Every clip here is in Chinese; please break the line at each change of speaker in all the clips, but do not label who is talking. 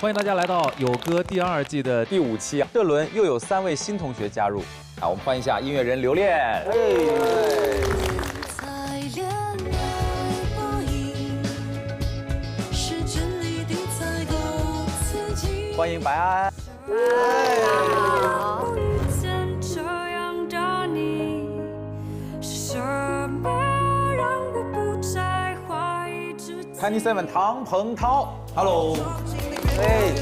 欢迎大家来到有歌第2季的第5期啊！这轮又有3位新同学加入啊，我们欢迎一下音乐人刘恋。欢迎白安。Tiny7唐鹏涛 ，Hello。哎。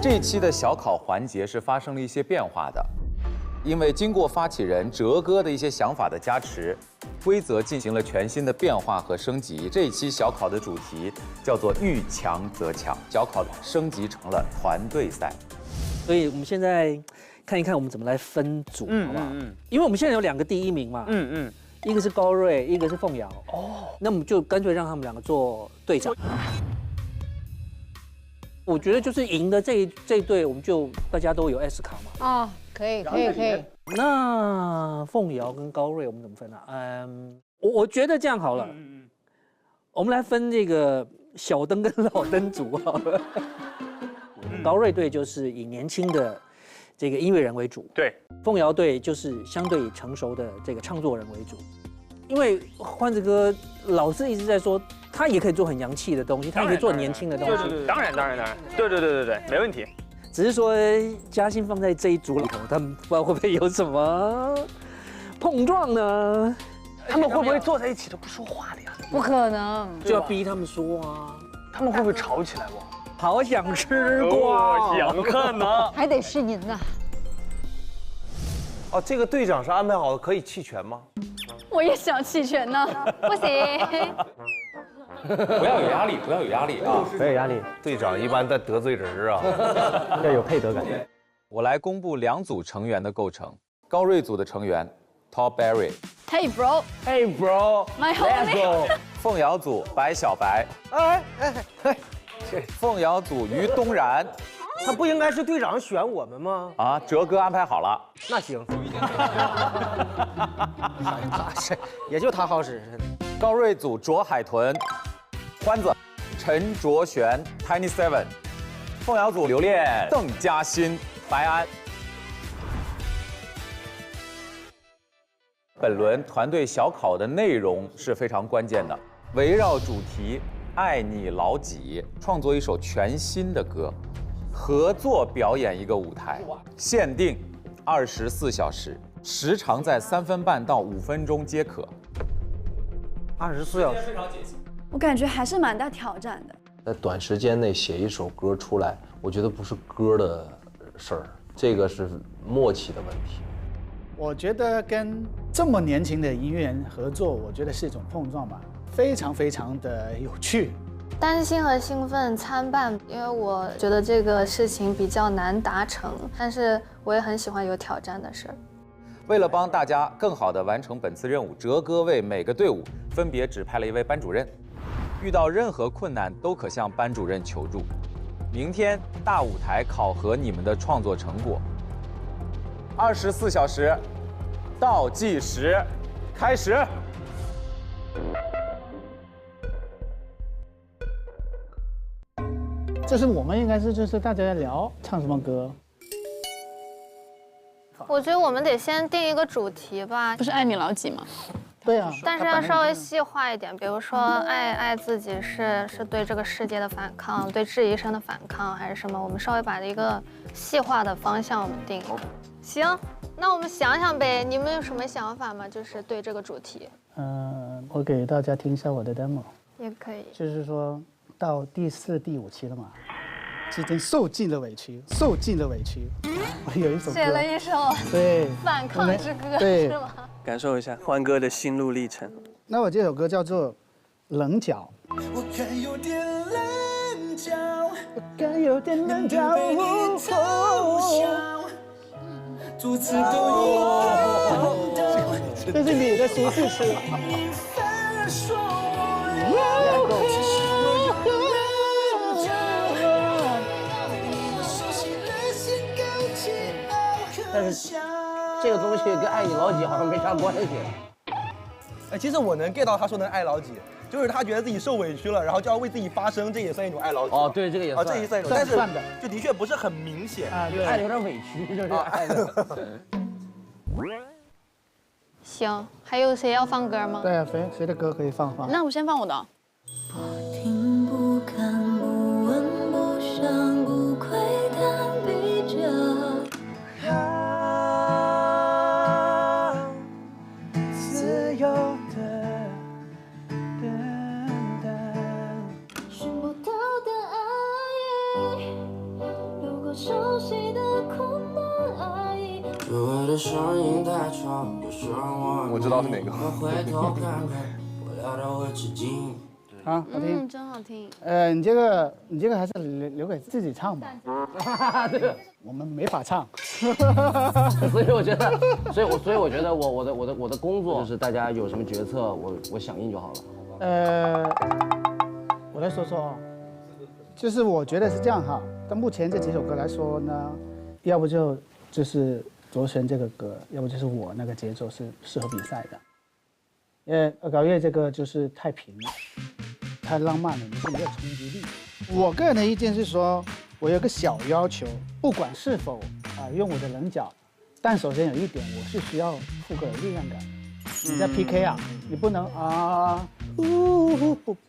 这一期的小考环节是发生了一些变化的，因为经过发起人哲哥的一些想法的加持，规则进行了全新的变化和升级。这一期小考的主题叫做遇强则强，小考升级成了团队赛。
所以我们现在看一看我们怎么来分组，好不好？因为我们现在有2个第1名嘛，一个是高瑞，一个是凤瑶。哦，那我们就干脆让他们2个做队长。我觉得就是赢的这一队，我们就大家都有 S 卡嘛。
啊，可以。
那凤瑶跟高瑞我们怎么分啊？我觉得这样好了，我们来分这个小灯跟老灯组好了。高瑞队就是以年轻的这个音乐人为主，
对。
凤瑶队就是相对成熟的这个唱作人为主。因为欢子哥老是一直在说，他也可以做很洋气的东西，他也可以做年轻的东西。
对，当然，对，没问题。
只是说嘉欣放在这一组里头，他们不知道会不会有什么碰撞呢？
他们会不会坐在一起都不说话的呀？
不可能，
就要逼他们说啊。
他们会不会吵起来不？
好想吃瓜，
有可能。
还得是您呐。
哦，这个队长是安排好的，可以弃权吗？
我也想弃权呢，不行。
不要有压力，不要有压力啊！
不要有压力。队长一般在得罪人啊，
要有配得感。
我来公布2组成员的构成。高瑞组的成员 Top Berry。Hey
bro。My homie。
凤瑶组白小白。凤瑶组于东然。
他不应该是队长选我们吗？
啊，哲哥安排好了。
那行。也就他好使。
高瑞组卓海豚、欢子、陈卓璇、Tiny7。凤瑶组刘恋、邓嘉欣、白安。本轮团队小考的内容是非常关键的，围绕主题“爱你老几”，创作一首全新的歌。合作表演一个舞台，限定24小时，时长在3分半到5分钟皆可。
24小时，
我感觉还是蛮大挑战的。
在短时间内写一首歌出来，我觉得不是歌的事儿，这个是默契的问题。
我觉得跟这么年轻的音乐人合作，我觉得是一种碰撞吧，非常的有趣。
担心和兴奋参半，因为我觉得这个事情比较难达成，但是我也很喜欢有挑战的事儿。
为了帮大家更好地完成本次任务，哲哥为每个队伍分别指派了1位班主任，遇到任何困难都可向班主任求助。明天大舞台考核你们的创作成果。24小时，倒计时，开始。
这是我们应该是就是大家在聊唱什么歌。
我觉得我们得先定一个主题吧，
不是爱你老几吗？
对啊，
但是要稍微细化一点，比如说爱自己是对这个世界的反抗，对质疑声的反抗，还是什么？我们稍微把一个细化的方向我们定。行，那我们想想呗，你们有什么想法吗？就是对这个主题。
我给大家听一下我的 demo。
也可以。
就是说到第4、第5期了嘛，已经受尽了委屈，我有一首歌
写了一首
对
反抗之歌，
对
是吗？
感受一下欢哥的心路历程。
那我这首歌叫做《棱角》。
我该有点棱角，
我该有点棱角，
被你偷笑，如此都一
这是你的舒适区。
你反而说我其实我有棱角，对你熟悉了先勾起
但是这个东西跟爱你老几好像没啥关系。
哎，其实我能 get 到他说的爱老几，就是他觉得自己受委屈了，然后就要为自己发声，这也算一种爱老几。
哦，对，这个也算。
这也算一种，但是就的确不是很明显
啊，对，爱的有点委屈，就是爱的。
行，还有谁要放歌吗？
对啊，谁的歌可以放？
那我先放我的。
不听不看不问不想不窥探比较。自由的等待，寻不到的爱，流过熟悉的空的爱。我的声音太吵，有时候
我知道是哪个。
回头看看，我聊到会吃惊。
好，好听。
真好听。
你这个还是留给自己唱吧。
对，
我们没法唱。
所以我觉得，所以我觉得我的工作就是大家有什么决策，我响应就好了。
我来说说，就是我觉得是这样哈。但目前这几首歌来说呢，要不就是卓璇这个歌，要不就是我那个节奏是适合比赛的。因为恶搞乐这个就是太平了。太浪漫了，你是没有冲击力。我个人的意见是说，我有个小要求，不管是否用我的棱角，但首先有一点，我是需要副歌有力量感。你在 PK 啊，你不能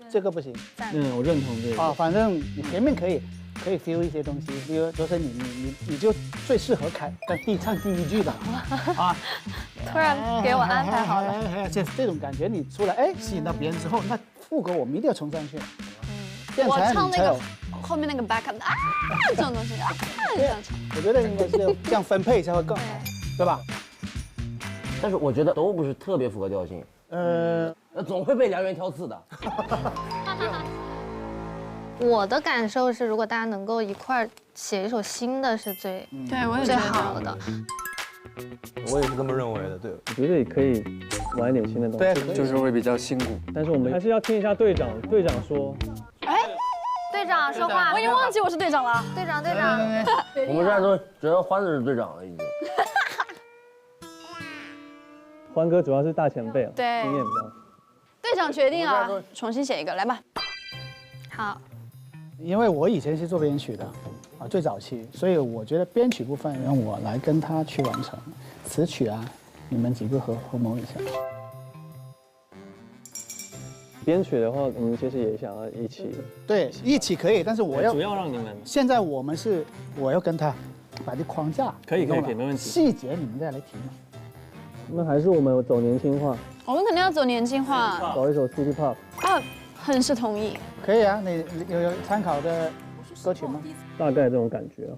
这个不行。
我认同这个。
反正你前面可以 feel 一些东西，比如就是你就最适合唱第一句的
突然给我安排好了，
这种感觉你出来吸引到别人之后，那副歌我们一定要冲上去。
我唱那个后面那个 backup 这种东西这样唱。
我觉得应该是这样分配才会更好，对吧？
但是我觉得都不是特别符合调性，总会被良缘挑刺的。
我的感受是，如果大家能够一块儿写一首新的，是最好的。
我也是这么认为的，对。
我觉得也可以玩一点新的东西，
就是会比较辛苦。
但是我们还是要听一下队长说。
队长说话，
我已经忘记我是队长了。
队长。
我们这样都觉得欢子是队长了，已经。
欢哥主要是大前辈了，
对，
经验比较。
队长决定啊，重新写一个，来吧。
好。
因为我以前是做编曲的，最早期，所以我觉得编曲部分让我来跟他去完成，词曲你们几个合谋一下。
编曲的话，我们其实也想要一起。
对，一起可以，但是我要
主要让你们。
现在我要跟他把这框架
可以，没问题。
细节你们再来提嘛。
那还是我们走年轻化。
我们肯定要走年轻化，
搞一首 City Pop。
很是同意。
可以啊，你有参考的歌曲吗？
大概这种感觉。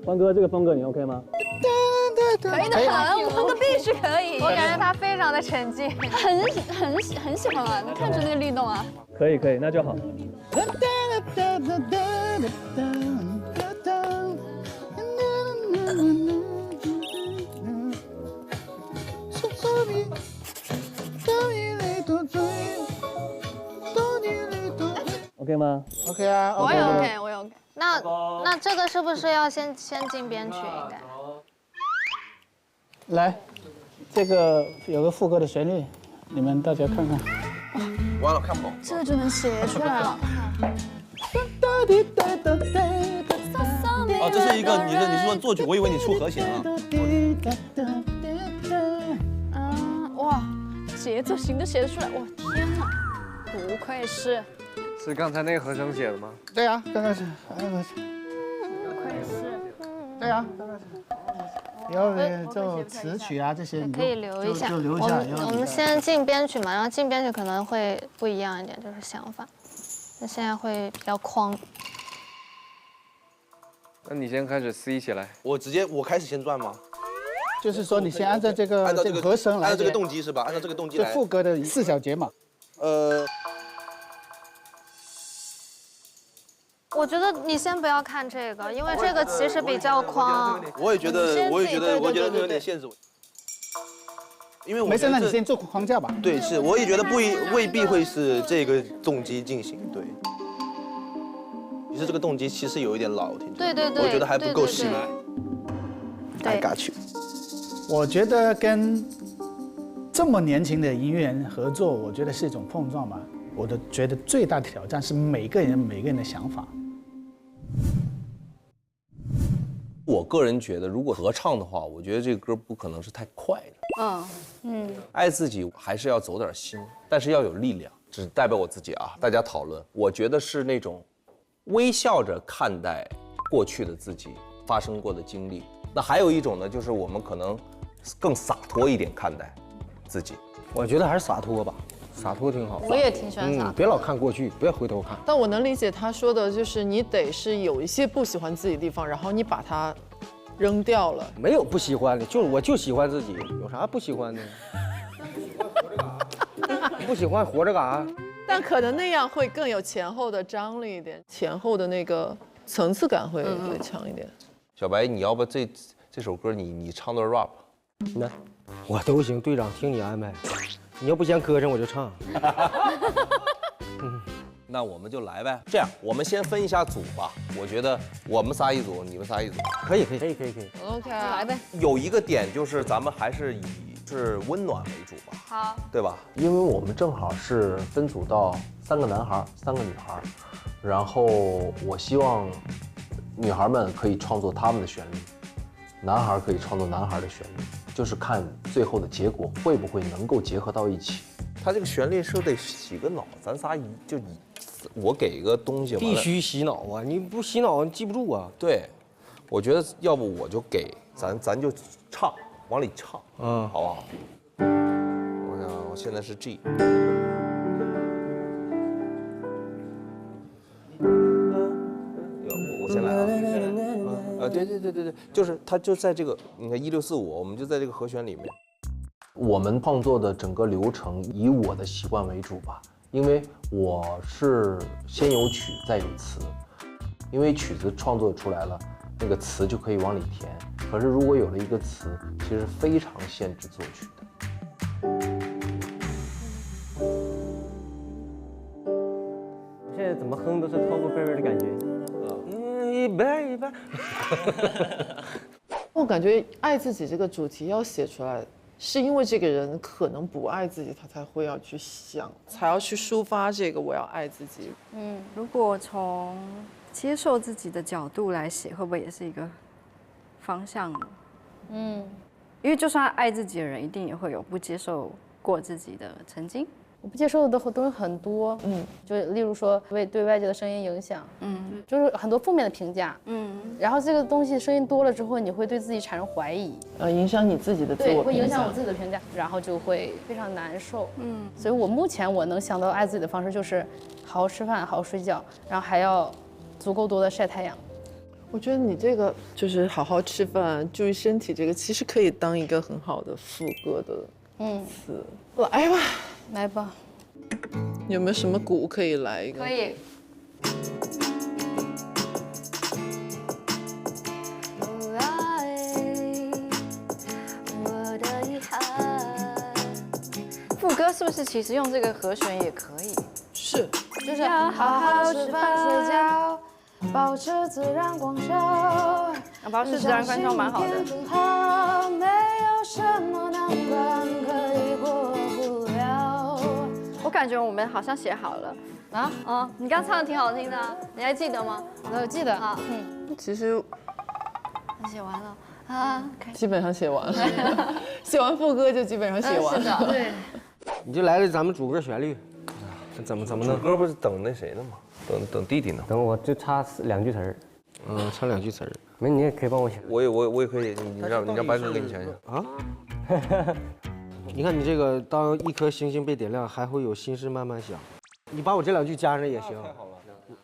欢哥，这个风格你 OK 吗？
可以的很，欢哥必须可以。
我感觉他非常的沉静，
很喜欢啊，能看出那个律动啊。
可以，那就好。OK 吗
？OK 啊，
我也 OK，我也 OK。
那这个是不是要先进编曲？应该。
来，这个有个副歌的旋律，你们大家看看。
完了，看不懂。
这个就能写出来了。
这是一个你是说作曲，我以为你出和弦
啊。哇，节奏型都写得出来，哇天哪，不愧是。
是刚才那个和声写的吗？
对啊，刚刚是。
不愧是。
对啊，刚刚是。以后就词曲这些
可以留一下，
就留一下。
我们先进编曲嘛，然后进编曲可能会不一样一点，就是想法。那现在会比较框。
那你先开始 C 起来。
我开始先转吗？
就是说你先按照这个和声来，
按照这个动机是吧？按照这个动机来。
就副歌的4小节嘛。
我觉得你先不要看这个，因为这个其实比较框。
我也觉得有点限制。因为我
没事，那你先做框架吧。
对，是，我也觉得未必会是这个动机进行。对。其实这个动机其实有一点老，听
对，
我觉得还不够细腻。
对。
尬去。
我觉得跟这么年轻的音乐人合作，我觉得是一种碰撞吧。我觉得最大的挑战是每个人的想法。
我个人觉得，如果合唱的话，我觉得这个歌不可能是太快的。爱自己还是要走点心，但是要有力量。只代表我自己啊，大家讨论。我觉得是那种微笑着看待过去的自己发生过的经历。那还有一种呢，就是我们可能更洒脱一点看待自己。
我觉得还是洒脱吧，洒脱挺好。
我也挺喜欢洒脱。
别老看过去，不要回头看。
但我能理解他说的，就是你得是有一些不喜欢自己的地方，然后你把它扔掉了。
没有不喜欢的，我就喜欢自己，有啥不喜欢的？不喜欢活着干啥？
但可能那样会更有前后的张力一点，前后的那个层次感会强一点。
小白，你要不这首歌你唱段 rap？
那我都行，队长听你安排。你要不嫌磕碜，我就唱。
那我们就来呗。这样，我们先分一下组吧。我觉得我们仨一组，你们仨一组。
可以。
OK， 来呗。
有一个点就是咱们还是以温暖为主吧。
好，
对吧？因为我们正好是分组到3个男孩，3个女孩，然后我希望女孩们可以创作他们的旋律，男孩可以创作男孩的旋律，就是看最后的结果会不会能够结合到一起。他这个旋律是得洗个脑，咱仨我给一个东西，
必须洗脑啊！你不洗脑你记不住啊。
对，我觉得要不我就给咱就唱，往里唱，好不好？我现在是 G。我先来啊！对，就是它就在这个，你看1645，我们就在这个和弦里面。我们创作的整个流程以我的习惯为主吧，因为我是先有曲再有词，因为曲子创作出来了，那个词就可以往里填。可是如果有了一个词，其实非常限制作曲的。
现在怎么哼都是掏过贝贝的感觉。一般。
我感觉爱自己这个主题要写出来，是因为这个人可能不爱自己，他才会要去想，才要去抒发这个我要爱自己。
如果从接受自己的角度来写，会不会也是一个方向呢？因为就算爱自己的人，一定也会有不接受过自己的曾经。
我不接受的东西很多，就例如说对外界的声音影响，就是很多负面的评价，然后这个东西声音多了之后，你会对自己产生怀疑，
影响你自己的自我评价，
对，会影响我自己的评价，然后就会非常难受，所以我目前我能想到爱自己的方式就是好好吃饭，好好睡觉，然后还要足够多的晒太阳。
我觉得你这个就是好好吃饭，注意身体，这个其实可以当一个很好的副歌的词。来吧。
来吧，
有没有什么鼓可以来一个？
可以。
副歌是不是其实用这个和弦也可以？
是，
就是好好吃饭睡觉，保持自然光照。保持自然光照蛮好的。没有什么难关可以过不了。
我感觉我们好像写好了
啊！
你刚唱的挺好听的，你还记得吗？
我记得啊。
其实
写完了啊，
基本上写完了，写完副歌就基本上写完了。
是的，对。
你就来了咱们主歌旋律，怎么弄？
主歌不是等那谁呢吗？等弟弟呢？
等我就差2句词儿，差2句词儿。没，你也可以帮我想。
我也可以，你让白哥给你想想啊。
你看你这个，当一颗星星被点亮，还会有心事慢慢想。你把我这2句加上也行。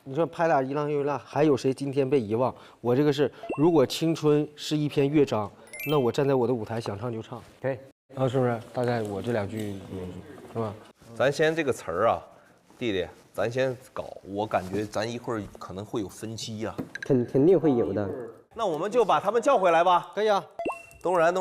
你说拍打一浪又一浪，还有谁今天被遗忘？我这个是，如果青春是一篇乐章，那我站在我的舞台想唱就唱，
可以
啊，是不是？大概我这2句是吧？
咱先这个词儿啊，弟弟，咱先搞。我感觉咱一会儿可能会有分歧呀。
肯定会有的。
那我们就把他们叫回来吧。
可以啊。
东然，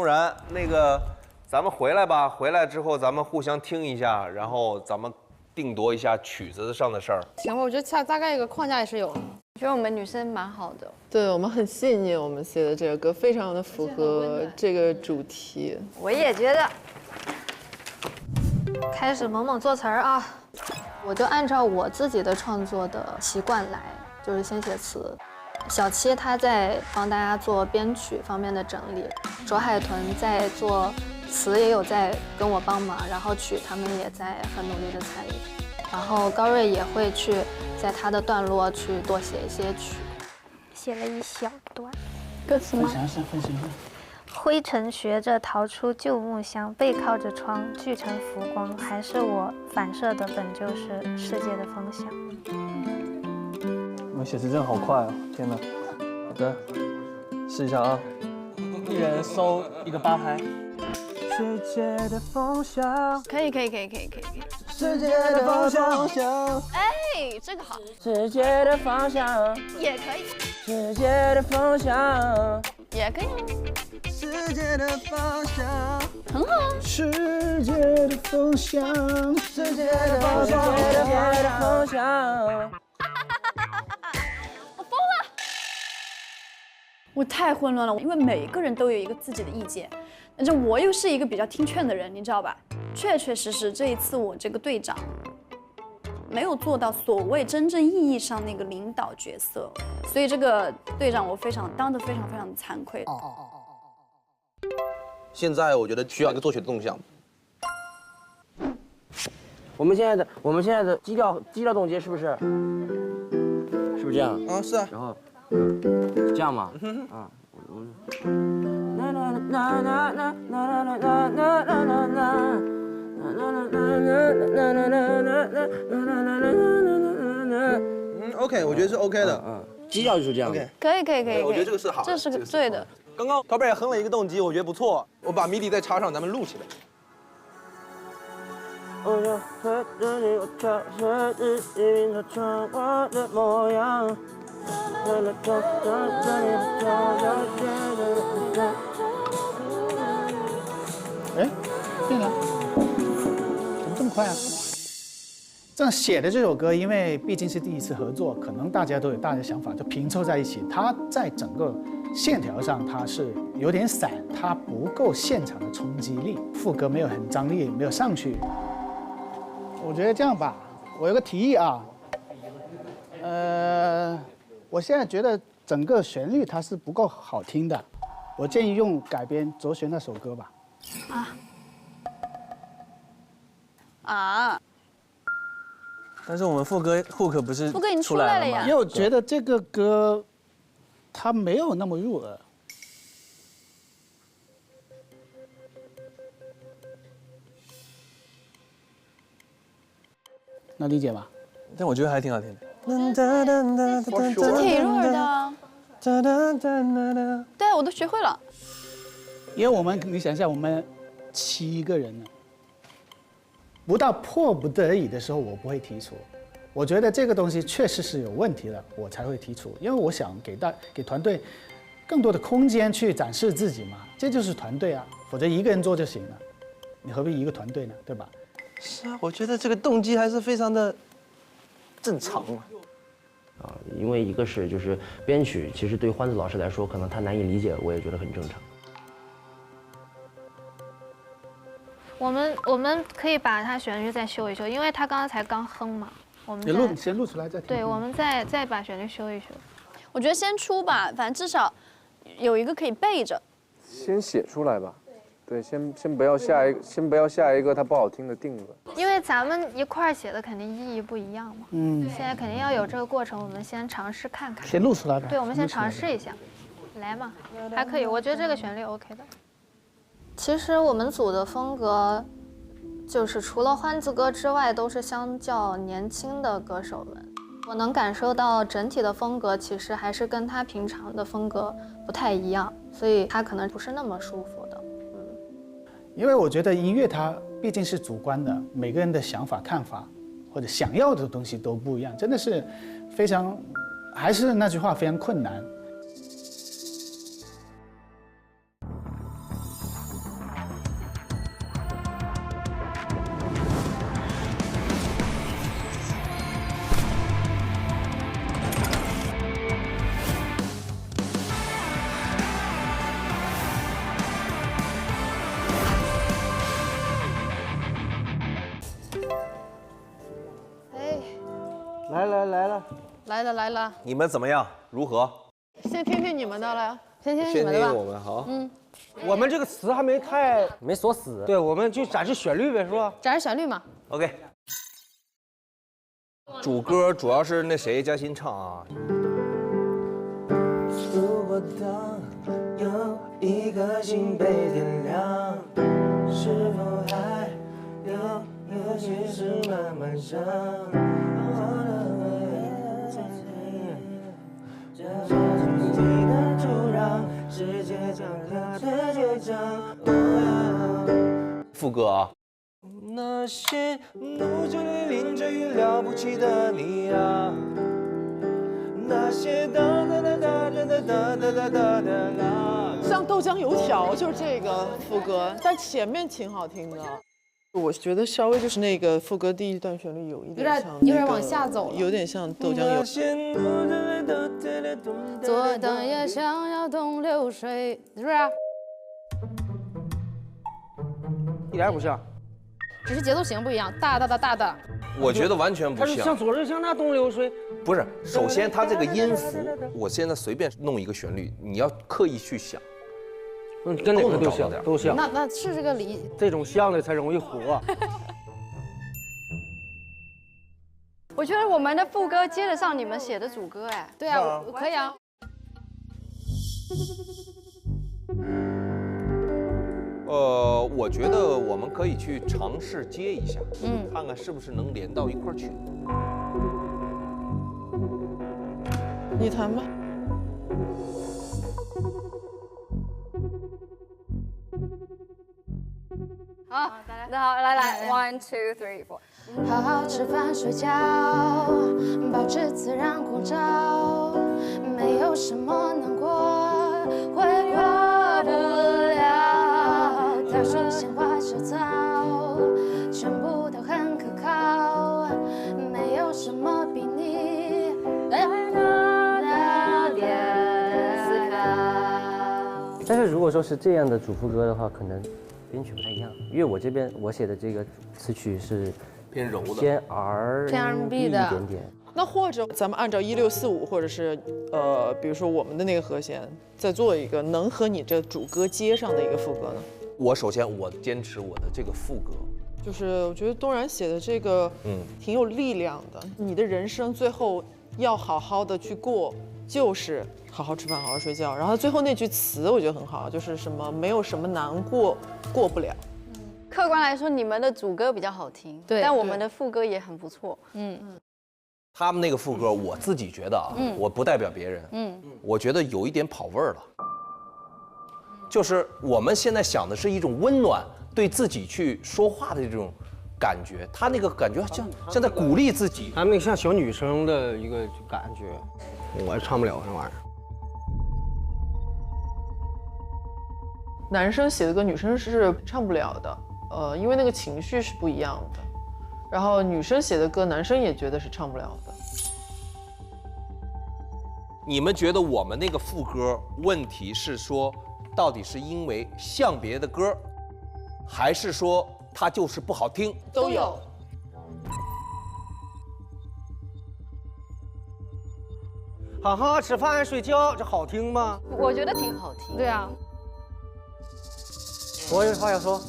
那个咱们回来吧。回来之后咱们互相听一下，然后咱们定夺一下曲子上的事儿。
行吧，我觉得大概一个框架也是有的。
我觉得我们女生蛮好的。
对我们很细腻，我们写的这个歌非常的符合这个主题。
我也觉得。
开始猛做词儿啊！我就按照我自己的创作的习惯来，就是先写词。小七他在帮大家做编曲方面的整理，卓海豚在做词也有在跟我帮忙，然后曲他们也在很努力的参与，然后高瑞也会去在他的段落去多写一些曲，写了一小段歌词吗？
分享一下。
灰尘学着逃出旧木箱，背靠着窗，聚成浮光，还是我反射的本就是世界的方向。
我写词真的好快哦，天哪！好的，试一下啊。
一人搜一个8拍。
世界的风向，
可以。
世界的方向，
哎，这个好。
世界的方向
也可以。
世界的方向
也可以。
世界的方向
很好。
世界的方向，
世界的方向，世界的方向。
我疯了！我太混乱了，因为每个人都有一个自己的意见，但是我又是一个比较听劝的人，你知道吧？确实这一次我这个队长没有做到所谓真正意义上那个领导角色，所以这个队长我当得非常惭愧。
现在我觉得需要一个作曲的动向。
我们现在的基调总结是不是这样？
啊，是啊。
然后这样嘛，啊，OK，
我觉得是 OK 的。
基调就是这样。
OK，
可以。
我觉得这个是好的，
这是个对的。
刚刚高贝也哼了一个动机，我觉得不错。我把 MIDI 再插上，咱们录起来。
哎，对了，怎么这么快啊？这样写的这首歌，因为毕竟是第一次合作，可能大家都有大的想法，就拼凑在一起。它在整个线条上，它是有点散，它不够现场的冲击力，副歌没有很张力，没有上去。我觉得这样吧，我有个提议啊，我现在觉得整个旋律它是不够好听的，我建议用改编卓璇那首歌吧。
但是我们副歌 hook 不是
副歌已经出来了呀。
因为我觉得这个歌它没有那么入耳。能理解吧？
但我觉得还挺好听的。
这挺入耳的。对，我都学会了。
因为你想一下，我们7个人呢，不到迫不得已的时候，我不会提出。我觉得这个东西确实是有问题的，我才会提出。因为我想给团队更多的空间去展示自己嘛，这就是团队啊，否则一个人做就行了，你何必一个团队呢？对吧？
是啊，我觉得这个动机还是非常的正常
啊。因为一个是就是编曲，其实对欢子老师来说，可能他难以理解，我也觉得很正常。
我们可以把它旋律再修一修，因为他刚才刚哼嘛，我们
先录出来再听。
对，我们再把旋律修一修。
我觉得先出吧，反正至少有一个可以背着。
先写出来吧。对，先不要下一个它不好听的定论。
因为咱们一块儿写的肯定意义不一样嘛。现在肯定要有这个过程，我们先尝试看看。
先录出来吧。
对，我们先尝试一下，来嘛，还可以，我觉得这个旋律 OK 的。其实我们组的风格，就是除了欢子哥之外，都是相较年轻的歌手们。我能感受到整体的风格其实还是跟他平常的风格不太一样，所以他可能不是那么舒服的。
因为我觉得音乐它毕竟是主观的，每个人的想法、看法或者想要的东西都不一样，真的是非常，还是那句话，非常困难。
来了，
你们怎么样？如何？
先听听你们的了，
先听你们的吧。
我们好。
我们这个词还没锁死，对，我们就展示旋律呗，是吧？
展示旋律嘛。
OK。主歌主要是那谁嘉欣唱啊。
如果当有一颗心被点亮，是否还有些事慢慢想？
副歌啊。
那些怒着你淋着雨了不起的你啊，那些哒哒哒哒哒哒哒哒哒哒，
像豆浆油条就是这个副歌，但前面挺好听的。我觉得稍微就是那个副歌第一段旋律有一点像、
有点往下走了，
有点像豆浆油。
左等也想要东流水，是不是？
一点也不像，
只是节奏型不一样，大的。
我觉得完全不
它是像
像。
左日向那东流水。
不是，首先它这个音符，我现在随便弄一个旋律，你要刻意去想。
跟哪个都像，都像。
那是这个理，
这种像的才容易火。
我觉得我们的副歌接得上你们写的主歌，哎，
对啊，可以啊。
我觉得我们可以去尝试接一下，看看是不是能连到一块儿去。
你弹吧。
好，来 ，1 2 3 4。
好好吃饭睡觉，保持自然光照，没有什么难过会过不了。桃树鲜花小草，全部都很可靠，没有什么比你多点思考。
但是如果说是这样的主副歌的话，可能编曲不太一样，因为我这边我写的这个词曲是
偏柔的，
偏 R&B 一点点。
那或者咱们按照1645，或者是比如说我们的那个和弦，再做一个能和你这主歌接上的一个副歌呢？
我首先我坚持我的这个副歌，
就是我觉得东然写的这个，挺有力量的。你的人生最后要好好的去过，就是好好吃饭，好好睡觉。然后最后那句词我觉得很好，就是什么没有什么难过过不了。
客观来说，你们的主歌比较好听，
对，
但我们的副歌也很不错。
他们那个副歌，我自己觉得啊，我不代表别人，我觉得有一点跑味儿了。就是我们现在想的是一种温暖，对自己去说话的这种感觉，他那个感觉像在鼓励自己，
他们那个像小女生的一个感觉，我唱不了那玩意儿。
男生写的歌，女生是唱不了的。因为那个情绪是不一样的，然后女生写的歌，男生也觉得是唱不了的。
你们觉得我们那个副歌问题是说，到底是因为像别的歌，还是说它就是不好听？
都有。
好好吃饭睡觉，这好听吗？
我觉得挺好听。
对啊。
我有话要说，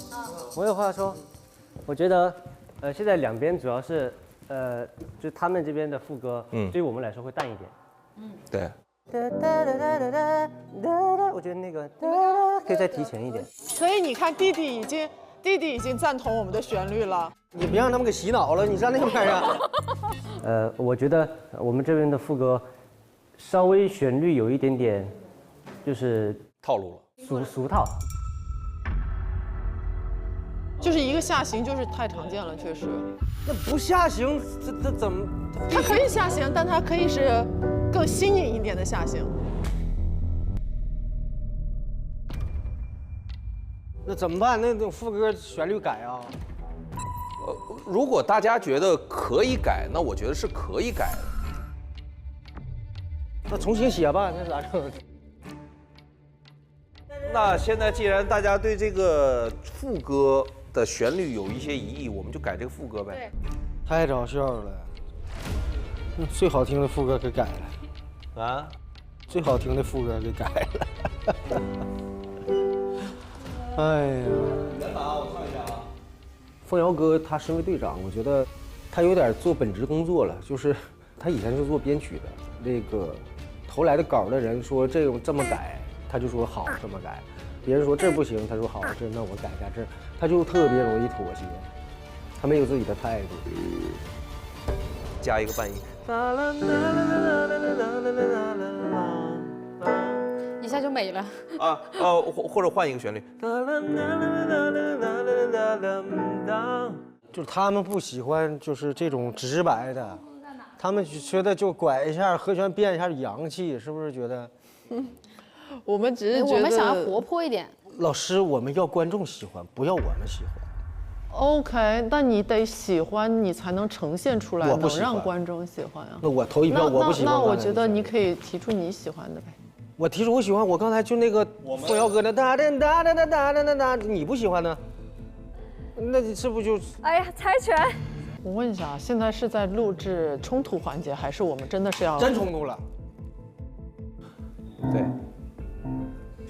我有话要说。我觉得，现在两边主要是，就他们这边的副歌，对于我们来说会淡一点。
对。
我觉得那个可以再提前一点。
所以你看，弟弟已经赞同我们的旋律了。
你别让他们给洗脑了，你上那边啊。
我觉得我们这边的副歌稍微旋律有一点点，就是
套路
了，俗套。
就是一个下行，就是太常见了，确实。
那不下行，这怎么？
它可以下行，但它可以是更新颖一点的下行。
那怎么办？那种副歌旋律改啊？
如果大家觉得可以改，那我觉得是可以改的。
那重新写吧，那咋整？
那现在既然大家对这个副歌的旋律有一些疑义，我们就改这个副歌呗。
太搞笑了，最好听的副歌给改了
啊！
最好听的副歌给改了。哎呀！
原版我看一下啊。
凤瑶哥他身为队长，我觉得他有点做本职工作了，就是他以前是做编曲的，那个投来的稿的人说这么改，他就说好这么改，别人说这不行，他说好这那我改一下这，他就特别容易妥协，他没有自己的态度。
加一个半音。
一下就没了。
或者换一个旋律。
就是他们不喜欢就是这种直白的，他们觉得就拐一下和弦变一下洋气，是不是觉得？
我们只是觉得
我们想要活泼一点。
老师，我们要观众喜欢，不要我们喜欢。
OK， 但你得喜欢，你才能呈现出来，能让观众喜欢啊。
那我投一票，我不喜欢。
那我觉得你可以提出你喜欢的呗。
我提出我喜欢，我刚才就那个凤瑶哥的哒哒哒哒哒哒哒哒，你不喜欢呢？那你这不就？
哎呀，猜拳！
我问一下，现在是在录制冲突环节，还是我们真的是要
真冲突了？
对，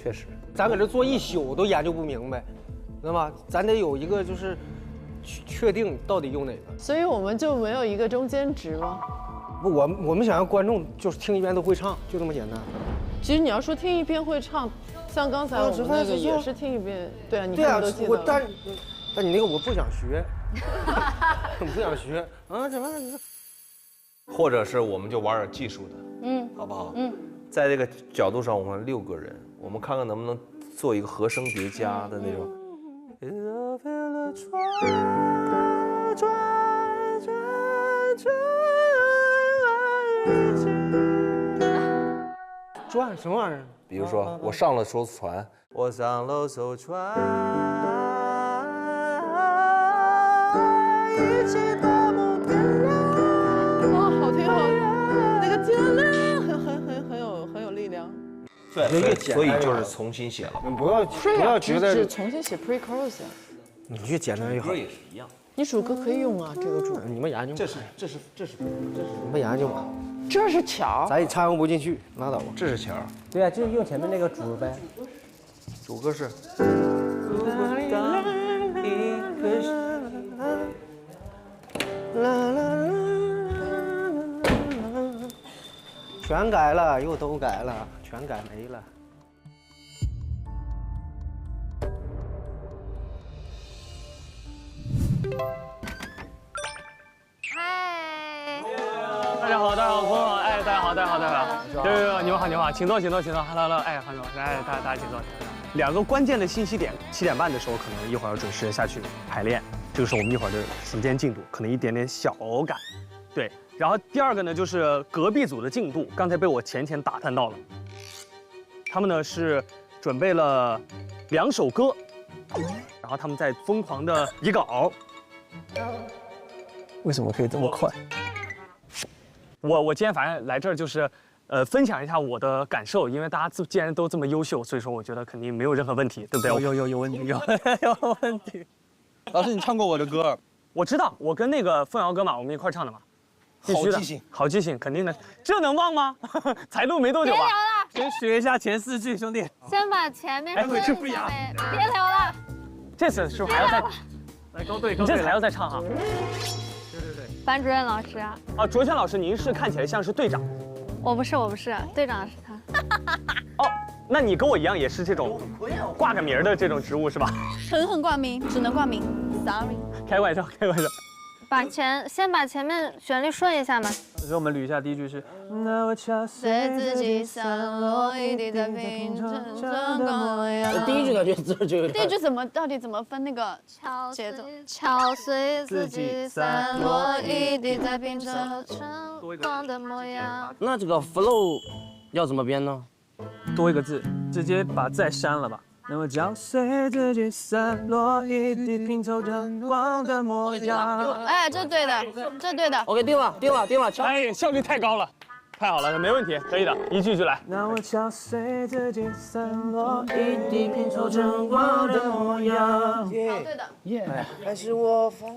确实，
咱搁这坐一宿都研究不明白，知道吗？咱得有一个就是确定到底用哪个。
所以我们就没有一个中间值吗？
不，我们想让观众就是听一遍都会唱，就这么简单。
其实你要说听一遍会唱，像刚才我们那个也是听一遍，对啊，你
对啊，
都记得。
但你那个我不想学，我不想学啊，怎么？
或者是我们就玩点技术的，好不好？在这个角度上，我们6个人，我们看看能不能做一个和声叠加的那种。
转什么玩意儿？
比如说，我上了艘船，我上了艘船，一起大步奔浪。
哇，好听好听，那个天亮很有力量。
对，所以就是重新写了。
不要觉得
只重新写 pre-chorus。
你越简单越好。
歌也是一样。
你主歌可以用啊，这个主。
你们研究。
这是
你们研究嘛。
这是桥，
咱也掺和不进去，拉倒吧。
这是桥。
对啊，就是用前面那个主呗。
主歌是。
全改了，又都改了，全改没了。
嗨，
大家好，朋友们，哎，大家好。对，你们好，请坐，Hello，哎，好，来，大家请坐。2个关键的信息点，7点半的时候可能一会儿要准时下去排练，这个是我们一会儿的时间进度，可能一点点小赶。对，然后第2个呢就是隔壁组的进度，刚才被我浅打探到了，他们呢是准备了2首歌，然后他们在疯狂的拟稿。为什么可以这么快？我今天反正来这儿就是，分享一下我的感受，因为大家既然都这么优秀，所以说我觉得肯定没有任何问题，对不对？有问题，有问题。
老师，你唱过我的歌？
我知道，我跟那个凤瑶哥嘛，我们一块唱的嘛。必须的，好记性，肯定的。这能忘吗？才录没多久吧？
先学一下前4句，兄弟。
先把前面说
这不一样。
别聊了。
这次是不是还要再？
来高队，
你这次还要再唱哈？
对。
班主任老师啊。
卓轩老师，您是看起来像是队长。
我不是，队长是他。
哦，那你跟我一样也是这种挂个名的这种职务是吧？
狠挂名，只能挂名 ，sorry。
开玩笑。
先把前面旋律顺一下嘛。
所以我们捋一下，第一句是
那我敲碎自己散落一地的拼成这个模样。
第一句感觉字就有点。
第一句到底怎么分那个节奏？
敲碎自己散落一地再拼成晨光的模样。
那这个 flow 要怎么编呢？
多一个字，直接把再删了吧。那么敲碎自己散落一地拼凑晨光的模样。
哎，这对的，这对的。
OK， 定了。
哎，效率太高了，太好了，没问题，可以的，一句就来。那我敲碎自己散落一地拼凑晨光的模样。
对的。
耶，还是我放。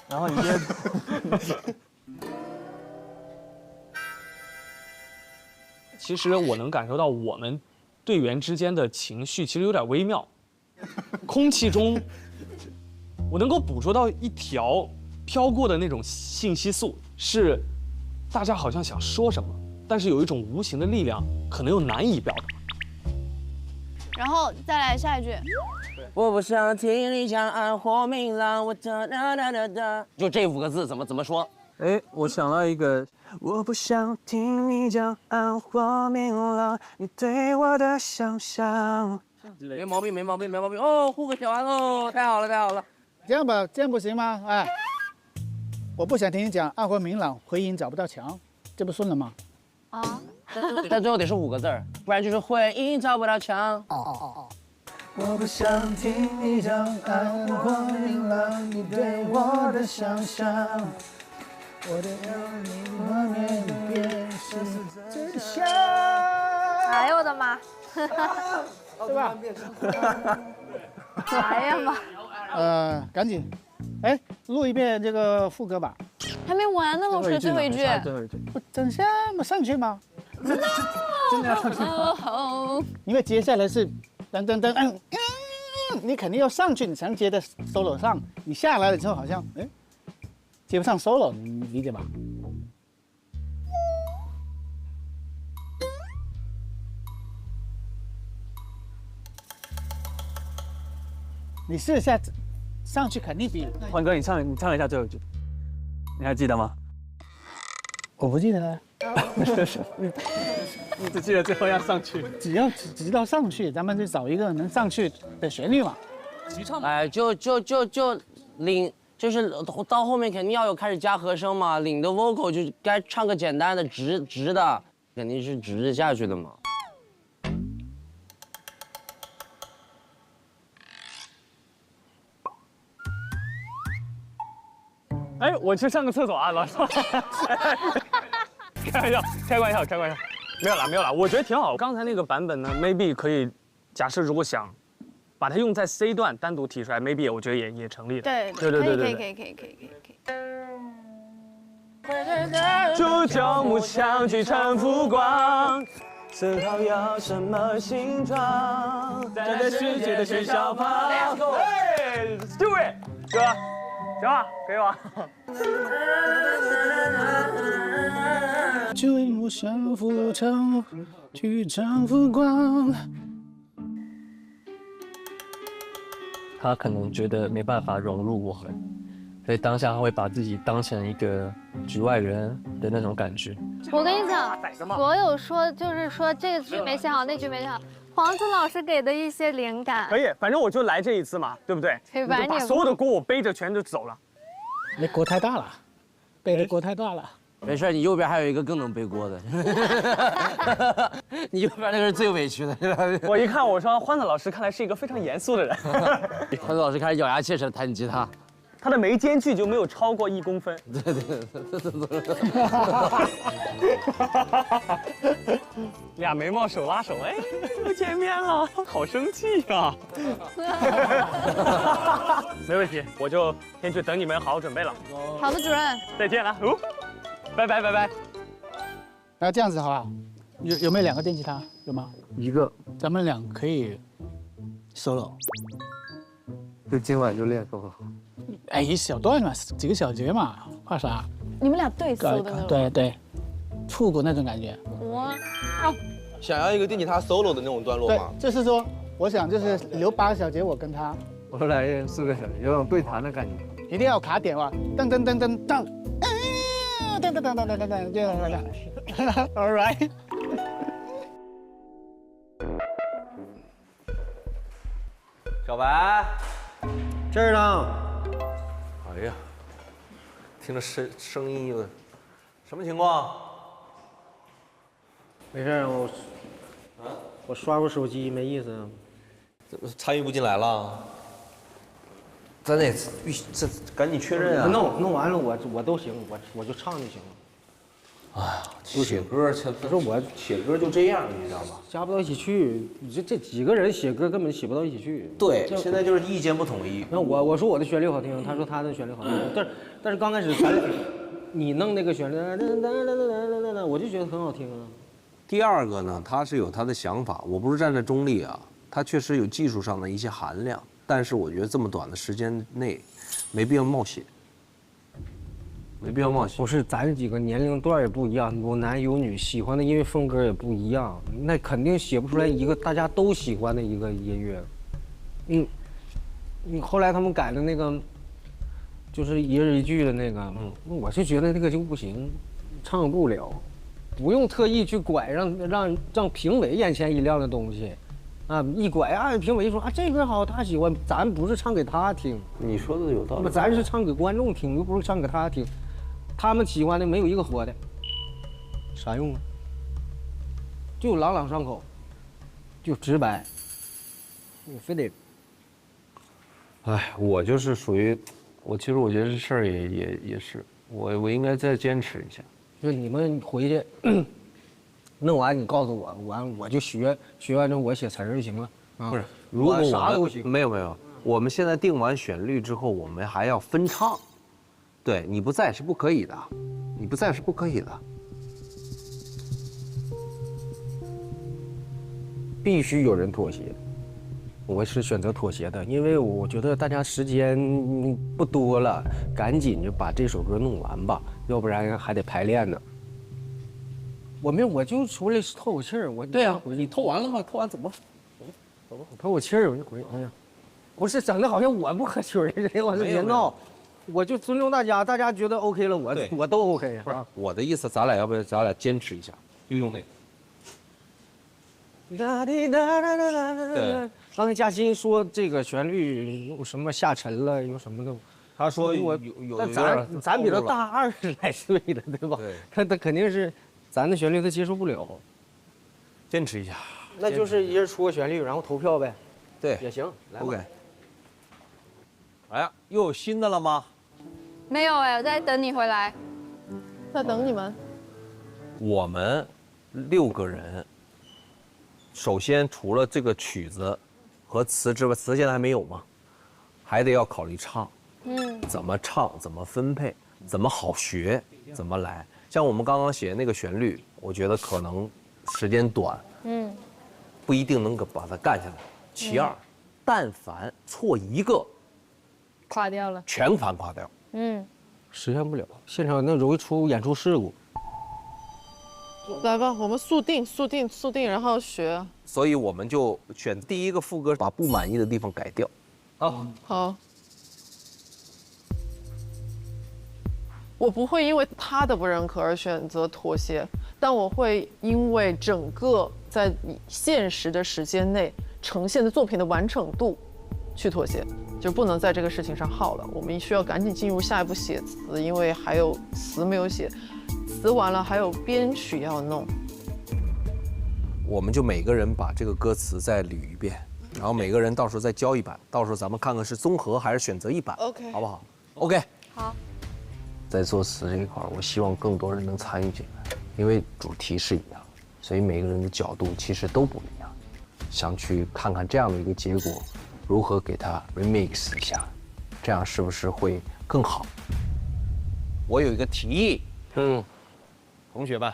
然后你接。其实我能感受到我们队员之间的情绪其实有点微妙，空气中我能够捕捉到一条飘过的那种信息素，是大家好像想说什么，但是有一种无形的力量，可能又难以表达。
然后再来下一句。
我不想听你讲暗火明朗，我哒哒哒哒哒。就这5个字怎么说？
哎，我想到一个，我不想听你讲暗火明朗，你对我的想象。
没毛病哦，呼个小安哦，太好了。
这样吧，这样不行吗？哎，我不想听你讲暗火明朗，回音找不到墙，这不顺了吗？
啊，但最后得是5个字儿，不然就是回音找不到墙。
哦。
我不想听你讲暗火明朗，你对我的想象。我的画面变是真相。
哎呦我的妈！
对吧？
哎呀妈！
赶紧，哎，录一遍这个副歌吧。
还没完呢，老师，最后一句。
不等下嘛，上去吗？
真
的要上去。因为接下来是噔噔噔，你肯定要上去，你才能接在 solo 上。你下来了之后好像接不上 solo， 你理解吧？你试一下，上去肯定比
焕哥，你唱一下最后一句，你还记得吗？
我不记得了。
你只记得最后要上去。
只要直到上去，咱们就找一个能上去的旋律嘛。
齐唱。
哎，就领。就是到后面肯定要有开始加和声嘛，领的 vocal 就该唱个简单的直的，肯定是直着下去的嘛。
哎，我去上个厕所啊，老师。开玩笑，没有了，我觉得挺好。刚才那个版本呢 ，maybe 可以，假设如果想。把它用在 C 段单独提出来 ，maybe 我觉得也成立的。
对，
可以。煮酒木香聚成浮光，思考要什么形状？站在世界的喧嚣旁。哎 ，Let's do it， 哥，行吧，可以吧？
酒木香浮城，聚成浮光。
他可能觉得没办法融入我们，所以当下他会把自己当成一个局外人的那种感觉。
我跟你讲，所有就是说这句没写好，那句没写好，黄子老师给的一些灵感。
可以，反正我就来这一次嘛，对不对？
可以
把所有的锅我背着全就走了。
那锅太大了，背的锅太大了。
没事，你右边还有一个更能背锅的。你右边那个是最委屈的。
我一看，我说欢子老师看来是一个非常严肃的人。
欢子老师开始咬牙切齿地弹吉他，
他的眉间距就没有超过1公分。
对。
俩眉毛手拉手，哎，又见面了，好生气呀！没问题，我就先去等你们好好准备了。
好的，主任。
再见了。拜拜。
那这样子好不好？有没有2个电吉他？有吗
？1个。
咱们俩可以 solo。
就今晚就练 solo。
哎，一小段嘛，几个小节嘛，怕啥？
你们俩对搜的那种。
对，复古那种感觉。
哇！
想要一个电吉他 solo 的那种段落吗？
对，就是说，我想就是留8个小节，我跟他。
我来4个小节，有种对弹的感觉。
一定要卡点哇，噔噔噔噔噔，噔噔噔噔噔噔噔，这样，All right。
小白，
这儿呢。
哎呀，听着声音有什么情况？
没事，我刷会手机，没意思。
怎么参与不进来了？咱得这赶紧确认啊！
弄完了我都行，我就唱就行了。
哎呀，写歌，他说我写歌就这样，你知道吧？
加不到一起去，你这几个人写歌根本写不到一起去。
对，现在就是意见不统一。
那我说我的旋律好听，他说他的旋律好听，但是刚开始你弄那个旋律，我就觉得很好听啊。
第二个呢，他是有他的想法，我不是站在中立啊，他确实有技术上的一些含量，但是我觉得这么短的时间内，没必要冒险。没必要冒险。
不是，咱几个年龄段也不一样，有男有女，喜欢的音乐风格也不一样，那肯定写不出来一个大家都喜欢的一个音乐。你后来他们改的那个，就是一人一句的那个，我就觉得那个就不行，唱不了，不用特意去拐让评委眼前一亮的东西。啊，一拐啊，评委一说啊，这歌好，他喜欢，咱不是唱给他听，
你说的有道理，
咱是唱给观众听，又不是唱给他听，他们喜欢的没有一个活的，啥用啊？就朗朗上口，就直白，你非得。
哎，我就是属于，其实我觉得这事儿也是，我应该再坚持一下。
就你们回去。弄完你告诉我，我就学完之后我写词儿就行了。
不是，如果
啥都行。
没有，我们现在定完旋律之后，我们还要分唱。对，你不在是不可以的，你不在是不可以的。
必须有人妥协，我是选择妥协的，因为我觉得大家时间不多了，赶紧就把这首歌弄完吧，要不然还得排练呢。我就出来透口气儿，
对啊，你透完了吗？透完怎么？
走吧，透口气儿我就回。哎呀，不是整的好像我不合群儿似的，我是别闹，我就尊重大家，大家觉得 OK 了，我都 OK 啊。
不是我的意思，咱俩坚持一下，就用那个。
对，刚才嘉欣说这个旋律有什么下沉了，有什么的。
他说有，
咱比他大20来岁了，对吧？对，他肯定是。咱的旋律他接受不了，
坚持一下，
那就是一人出个旋律，然后投票呗，
对，
也行。
OK。哎呀，又有新的了吗？
没有哎，我在等你回来，
在等你们。
我们6个人，首先除了这个曲子和词之外，词现在还没有吗？还得要考虑唱，怎么唱，怎么分配，怎么好学，怎么来。像我们刚刚写的那个旋律，我觉得可能时间短，不一定能把它干下来。其二，但凡错一个，
垮掉了，
全盘垮掉。
实现不了，现场那容易出演出事故。
来吧，我们速定，然后学。
所以我们就选第一个副歌，把不满意的地方改掉。
好。我不会因为他的不认可而选择妥协，但我会因为整个在现实的时间内呈现的作品的完整度去妥协，就不能在这个事情上耗了。我们需要赶紧进入下一步写词，因为还有词没有写，词完了还有编曲要弄。
我们就每个人把这个歌词再捋一遍，然后每个人到时候再交一版，到时候咱们看看是综合还是选择一版
，OK，
好不好 ？OK，
好。
在作词这一块，我希望更多人能参与进来，因为主题是一样，所以每个人的角度其实都不一样。想去看看这样的一个结果，如何给它 remix 一下，这样是不是会更好？
我有一个提议，同学们，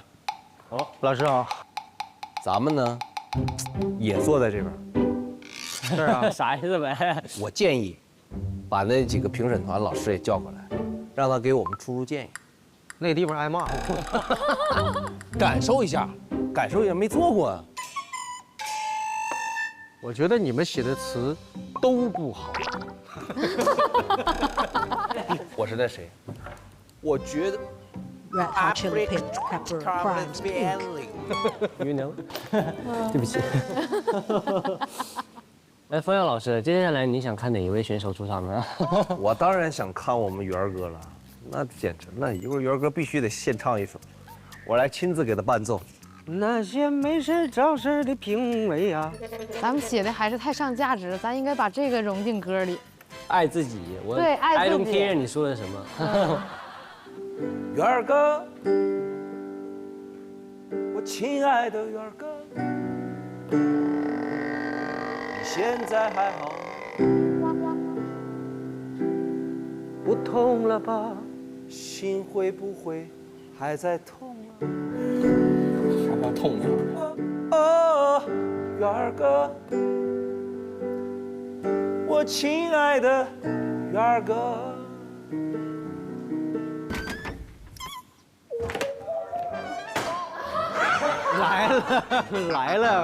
老师好，
咱们呢也坐在这边，
是啊，啥意思呗？
我建议把那几个评审团老师也叫过来。让他给我们出建议，
那个地方挨骂，
感受一下，没做过啊。
我觉得你们写的词都不好。
我是那谁？我觉得
Red Hot Chili Pepper Crimes Inc.
You know？ 对不起。哎，风耀老师，接下来你想看哪一位选手出场呢？
我当然想看我们元儿哥了，那简直了！一会儿元儿哥必须得现唱一首，我来亲自给他伴奏。
那些没事找事的评委啊，
咱们写的还是太上价值了，咱应该把这个融进歌里。
爱自己，我
对爱自己
I don't care 你说的什么？
元儿哥，我亲爱的元儿哥，你现在还好？不痛了吧？心会不会还在痛啊？
还痛啊！
哦，元儿哥，我亲爱的元儿哥。
来了！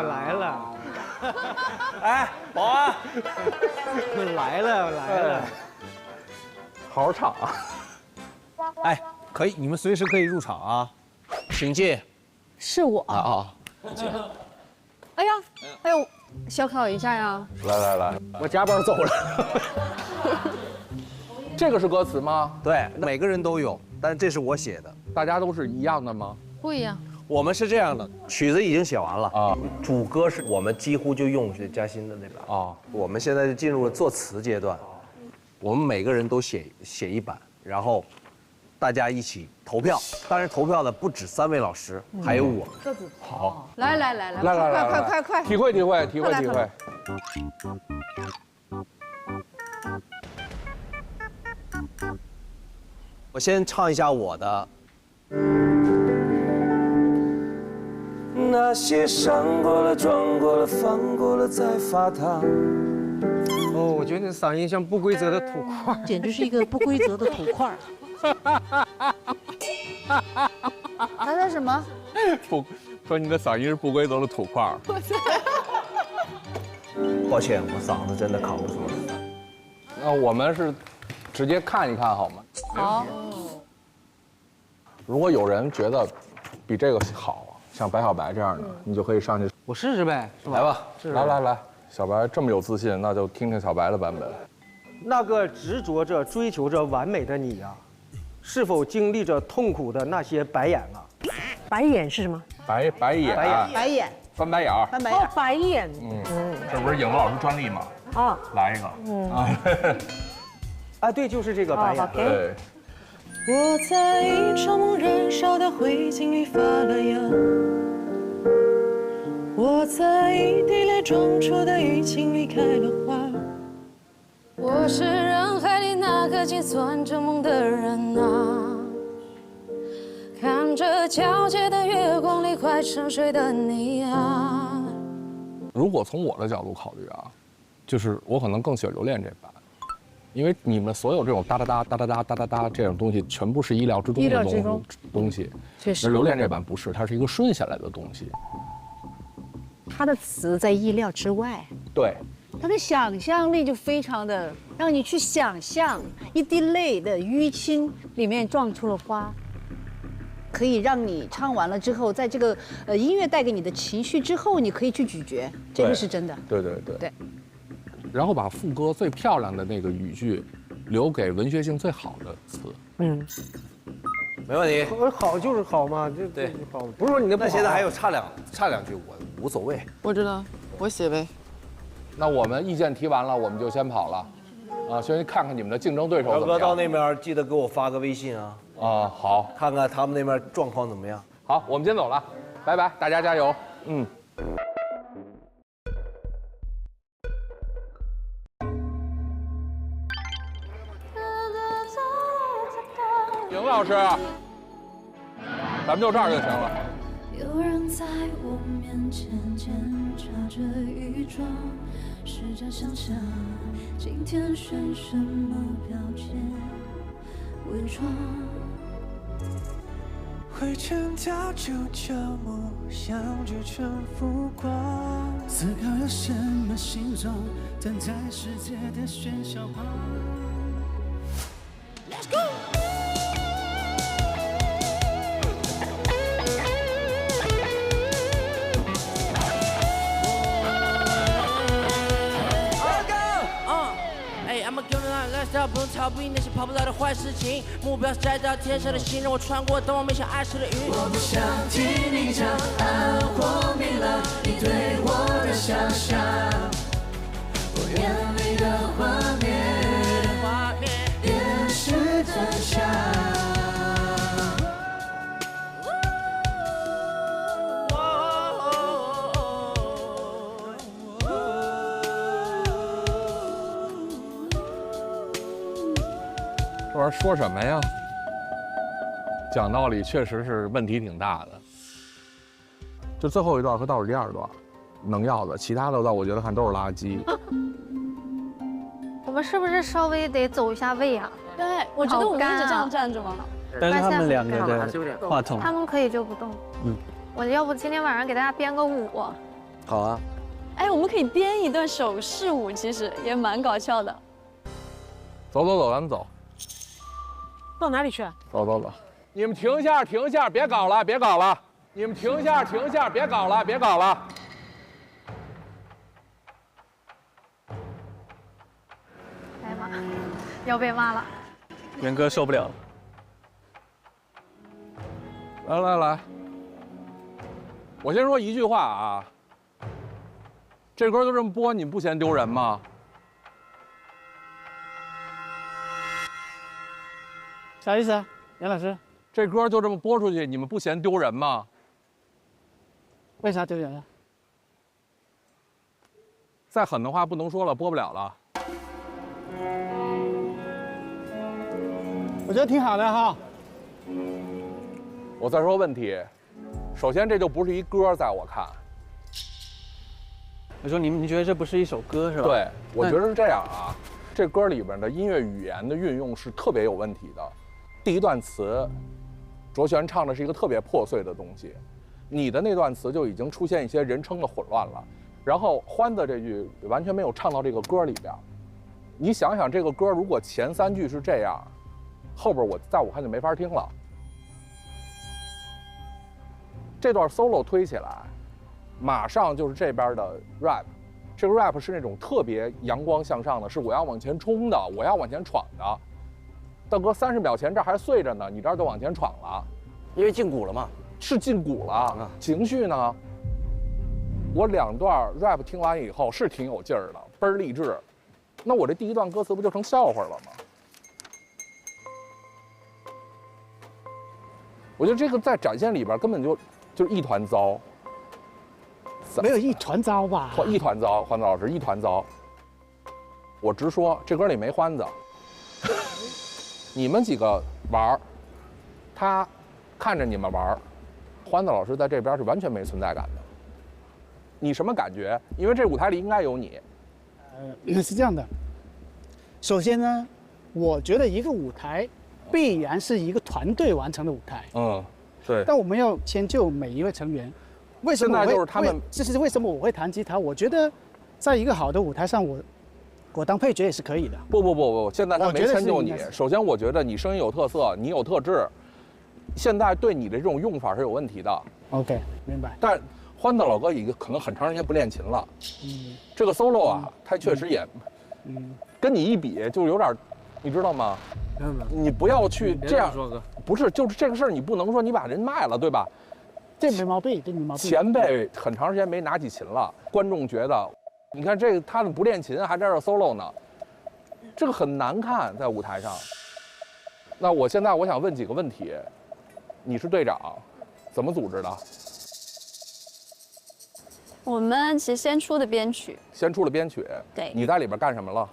哎，保安，
来了！
好好唱啊！
哎，可以，你们随时可以入场啊，请进。
是我
啊！
哎呦，小考一下呀！
来，我加班走了。这个是歌词吗？
对，每个人都有，但这是我写的。
大家都是一样的吗？
不一样。
我们是这样的，曲子已经写完了啊，主歌是我们几乎就用是嘉欣的那版啊。我们现在就进入了作词阶段，我们每个人都写一版，然后大家一起投票。当然，投票的不止3位老师，还有我。
好，
来，快，
体会。
我先唱一下我的。那些伤过了、撞过了、放过了再发烫。
哦，我觉得你嗓音像不规则的土块，
简直是一个不规则的土块。
他说什么？
说你的嗓音是不规则的土块。
抱歉，我嗓子真的扛不住了。
那我们是直接看一看好吗？
好。
如果有人觉得比这个好。像白小白这样的，你就可以上去，
我试试呗，
来吧，来，小白这么有自信，那就听听小白的版本。
那个执着着追求着完美的你呀，是否经历着痛苦的那些白眼啊？
白眼是什么？
白眼，翻白眼儿，
哦，白眼，
这不是影子老师专利吗？啊，来一个，
啊，对，就是这个白眼，
对。
我在一场梦燃烧的灰烬里发了芽，我在一滴泪撞出的淤青里开了花。
我是人海里那个紧攥着梦的人啊，看着皎洁的月光里快沉睡的你啊。
如果从我的角度考虑啊，就是我可能更喜欢留恋这版。因为你们所有这种哒哒哒哒哒哒哒哒哒这种东西，全部是意料之中的东西。
确实，
而留恋这版不是，它是一个顺下来的东西。
他的词在意料之外。
对。
他的想象力就非常的让你去想象一滴泪的淤青里面撞出了花，可以让你唱完了之后，在这个音乐带给你的情绪之后，你可以去咀嚼，这个是真的。
对。然后把副歌最漂亮的那个语句，留给文学性最好的词。
没问题。
好就是好嘛，对，好，不是说你的不好。
那现在还有差两句，我无所谓。
我知道，我写呗。
那我们意见提完了，我们就先跑了。啊，先看看你们的竞争对手怎么样。
哥到那边记得给我发个微信啊。
啊，好，
看看他们那边状况怎么样。
好，我们先走了，拜拜，大家加油。邢老师，咱们就这儿就行了。
有人在我面前检查着雨装，试着想象今天选什么标签伪装。
会全掉就旧梦想就全浮光，思考
个什么形状，站在世界的喧嚣旁。Let's go。I'm
a girl and lifestyle 不用逃避那些跑不了的坏事情，目标是摘到天上的星，让我穿过当我面向爱时的云。
我不想听你讲暗或明了，你对我的想象，我眼里的画面便是真相。
这玩意儿说什么呀？讲道理，确实是问题挺大的。就最后一段和倒数第二段，能要的，其他的我觉得看都是垃圾。
我们是不是稍微得走一下位啊？
对，我觉得我们一直这样站着嘛。
但是他们两个的话筒，
他们可以就不动。我要不今天晚上给大家编个舞。
好啊。
哎，我们可以编一段手势舞，其实也蛮搞笑的。
走走走，咱们走。
到哪里去？
走走走。你们停下，停下，别搞了，别搞了。你们停下，停下，别搞了，别搞了。
哎呀妈，要被骂了。
元哥受不了了。
来来来，我先说一句话啊，这歌就这么播，你不嫌丢人吗？
啥意思啊，杨老师？
这歌就这么播出去，你们不嫌丢人吗？
为啥丢人啊？
再狠的话不能说了，播不了了。
我觉得挺好的哈。
我再说问题，首先这就不是一歌，在我看。
我说你觉得这不是一首歌是吧？
对，我觉得是这样啊，这歌里边的音乐语言的运用是特别有问题的。第一段词，卓璇唱的是一个特别破碎的东西，你的那段词就已经出现一些人称的混乱了。然后欢子这句完全没有唱到这个歌里边。你想想，这个歌如果前3句是这样，后边在我看就没法听了。这段 solo 推起来，马上就是这边的 rap， 这个 rap 是那种特别阳光向上的，是我要往前冲的，我要往前闯的。大哥，30秒前这还碎着呢，你这儿就往前闯了，
因为进鼓了嘛。
是进鼓了，情绪呢？我2段 rap 听完以后是挺有劲儿的，倍儿励志。那我这第一段歌词不就成笑话了吗？我觉得这个在展现里边根本就是一团糟。
没有一团糟吧？
一团糟，欢子老师一团糟。我直说，这歌里没欢子。你们几个玩儿，他看着你们玩儿，欢子老师在这边是完全没存在感的。你什么感觉？因为这舞台里应该有你。
是这样的。首先呢，我觉得一个舞台必然是一个团队完成的舞台。
对。
但我们要迁就每一位成员。为什么
现在就是他们？
这是为什么我会弹吉他？我觉得，在一个好的舞台上，我当配角也是可以的。
不，现在他没迁就你。首先，我觉得你声音有特色，你有特质。现在对你的这种用法是有问题的。
OK， 明白。
但欢子老哥已经可能很长时间不练琴了。这个 solo 啊，他确实也，跟你一比就有点，你知道吗？你不要去这样说，哥。不是，就是这个事儿，你不能说你把人卖了，对吧？
这没毛病，这没毛病。
前辈很长时间没拿起琴了，观众觉得，你看这个他们不练琴还在这 solo 呢，这个很难看在舞台上。那我现在想问几个问题，你是队长，怎么组织的？
我们其实先出的编曲。
先出了编曲。
对。
你在里边干什么了？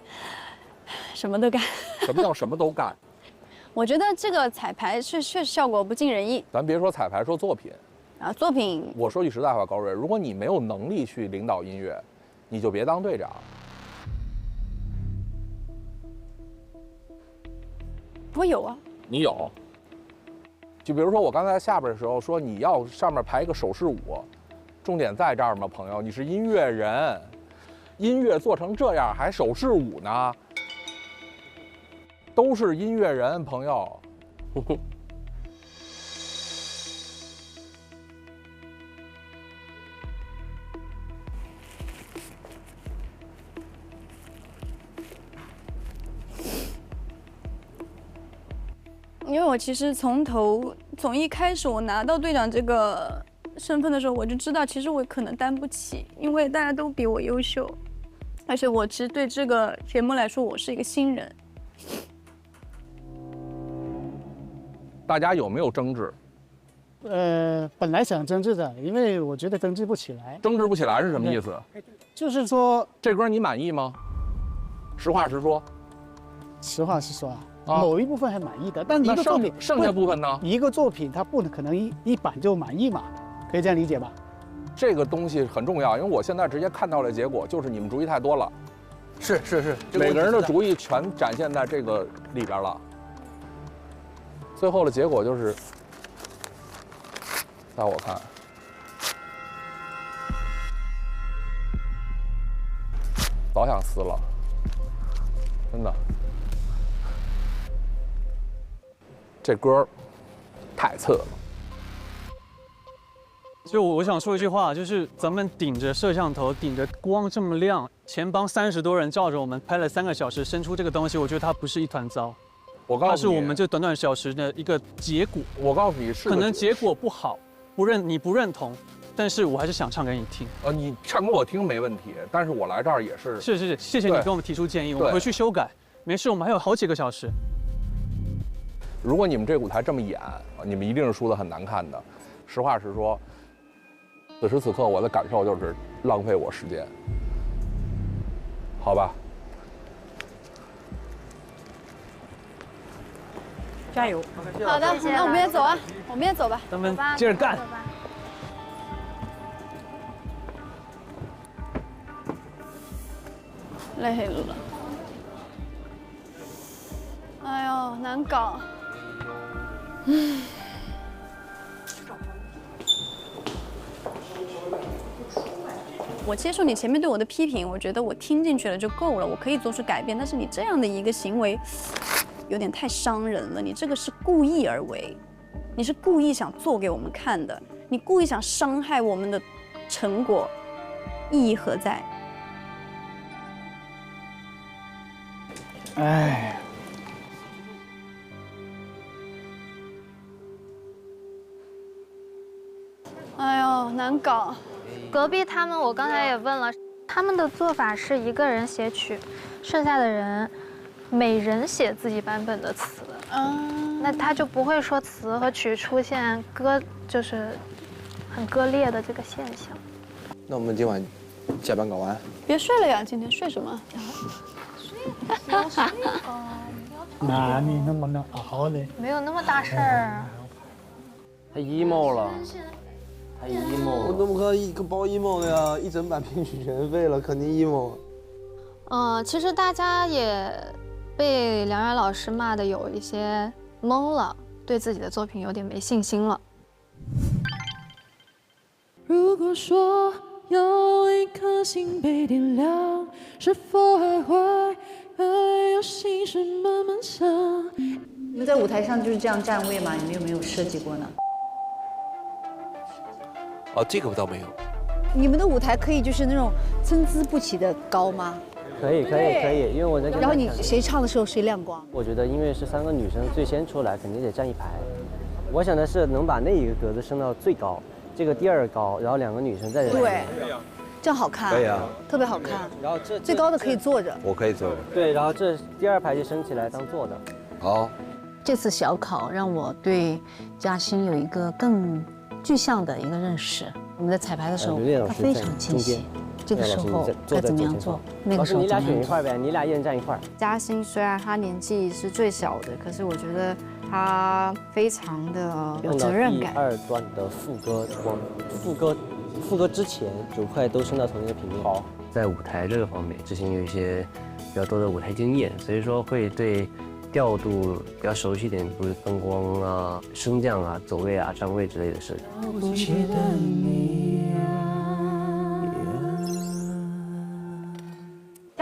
什么都干。
什么叫什么都干？
我觉得这个彩排确实效果不尽人意。
咱别说彩排，说作品。
作品，
我说句实在话，高瑞，如果你没有能力去领导音乐，你就别当队长。
我有啊。
你有。就比如说我刚才下边的时候说你要上面排一个手势舞，重点在这儿吗，朋友？你是音乐人，音乐做成这样还手势舞呢？都是音乐人，朋友。
因为我其实从一开始我拿到队长这个身份的时候，我就知道其实我可能担不起，因为大家都比我优秀，而且我其实对这个节目来说，我是一个新人。
大家有没有争执？
本来想争执的，因为我觉得争执不起来。
争执不起来是什么意思？
就是说
这歌你满意吗？实话实说。
实话实说啊，某一部分还满意的，但一个作品
剩下部分呢？
一个作品它不可能一版就满意嘛，可以这样理解吧？
这个东西很重要，因为我现在直接看到的结果就是你们主意太多了。
是，
每个人的主意全展现在这个里边了。最后的结果就是，在我看，早想撕了，真的。这歌太次了。
就我想说一句话，就是咱们顶着摄像头，顶着光这么亮，前帮30多人照着我们拍了3个小时，生出这个东西，我觉得它不是一团糟。它是我们这短短小时的一个结果。
我告诉你是，
可能结果不好，你不认同，但是我还是想唱给你听。
你唱给我听没问题，但是我来这儿也是。
是，谢谢你给我们提出建议，我们回去修改。没事，我们还有好几个小时。
如果你们这舞台这么演，你们一定是输得很难看的。实话实说，此时此刻我的感受就是浪费我时间，好吧？
加油！
好的，那我们也走啊，我们也走吧。
咱们接着干。
累了。哎呦，难搞。我接受你前面对我的批评，我觉得我听进去了就够了，我可以做出改变。但是你这样的一个行为，有点太伤人了。你这个是故意而为，你是故意想做给我们看的，你故意想伤害我们的成果，意义何在？
哎。
哎呦，难搞。
隔壁他们，我刚才也问了，他们的做法是一个人写曲，剩下的人每人写自己版本的词。那他就不会说词和曲出现就是很割裂的这个现象。
那我们今晚加班搞完？
别睡了呀，今天睡什么？
哪里那么能熬呢？
没有那么大事儿。
太 emo 了。太 emo 了，
我怎么可以包 emo 的呀？一整版编曲全废了，肯定 emo。
其实大家也被梁然老师骂的有一些懵了，对自己的作品有点没信心了。
如果说有一颗心被点亮，是否还会有心事慢慢想？
你们在舞台上就是这样站位吗？你们有没有设计过呢？
哦，这个倒没有。
你们的舞台可以就是那种参差不齐的高吗？
可以，因为我那个。
然后你谁唱的时候谁亮光？
我觉得因为是3个女生最先出来，肯定得站一排。我想的是能把那一个格子升到最高，这个第2高，然后2个女生在这。
对，这样好看。
可以啊，
特别好看。
然后
最高的可以坐着。
我可以坐着。
对，然后这第2排就升起来当坐的。
好。
这次小考让我对嘉欣有一个更具象的一个认识。我们在彩排的时候，他非常清晰。这个时候该怎么样做？那个时候
你俩选一块呗，你俩一人站一块。
嘉欣虽然她年纪是最小的，可是我觉得她非常的有责任感。
第2段的副歌之前9块都升到同一个平面。好，在舞台这个方面，之前有一些比较多的舞台经验，所以说会对调度比较熟悉一点，比如灯光啊、升降啊、走位啊、站位之类的事。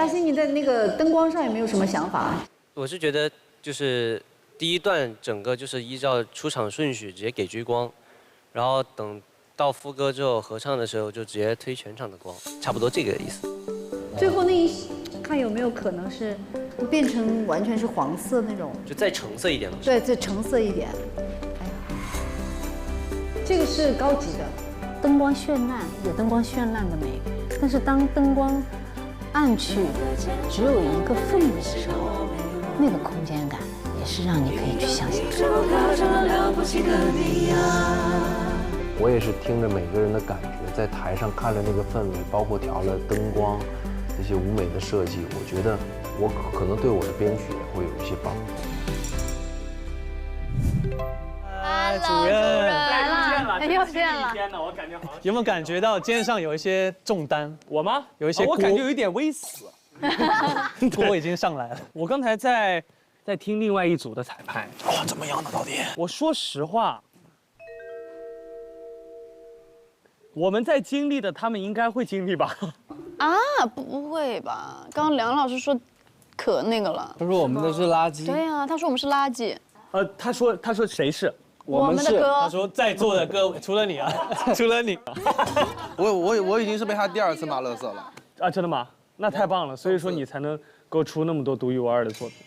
心，你在那个灯光上有没有什么想法？
我是觉得就是第一段整个就是依照出场顺序直接给追光，然后等到副歌之后合唱的时候就直接推全场的光，差不多这个意思。
最后那一看有没有可能是变成完全是黄色那种，
就再橙色一点的。
对，再橙色一点。哎呀，这个是高级的，灯光绚烂有灯光绚烂的美，但是当灯光暗去，只有一个氛围的时候，那个空间感也是让你可以去想象。
我也是听着每个人的感觉，在台上看着那个氛围，包括调了灯光。这些舞美的设计，我觉得我可能对我的编曲也会有一些帮助。
主任
来了，又见了。
天哪，我感觉好。有没有感觉到肩上有一些重担？我吗？有一些，
我感觉有一点微死。
锅已经上来了。我刚才在听另外一组的彩排。
哦，怎么样呢？到底？
我说实话，我们在经历的，他们应该会经历吧？
啊，不会吧？刚刚梁老师说，可那个了。
他说我们都是垃圾。
对啊，他说我们是垃圾。
他说谁是？
我们的歌。
他说在座的各位，除了你啊，除了你。
我已经是被他第2次骂垃圾了。
啊，真的吗？那太棒了，所以说你才能够出那么多独一无二的作品。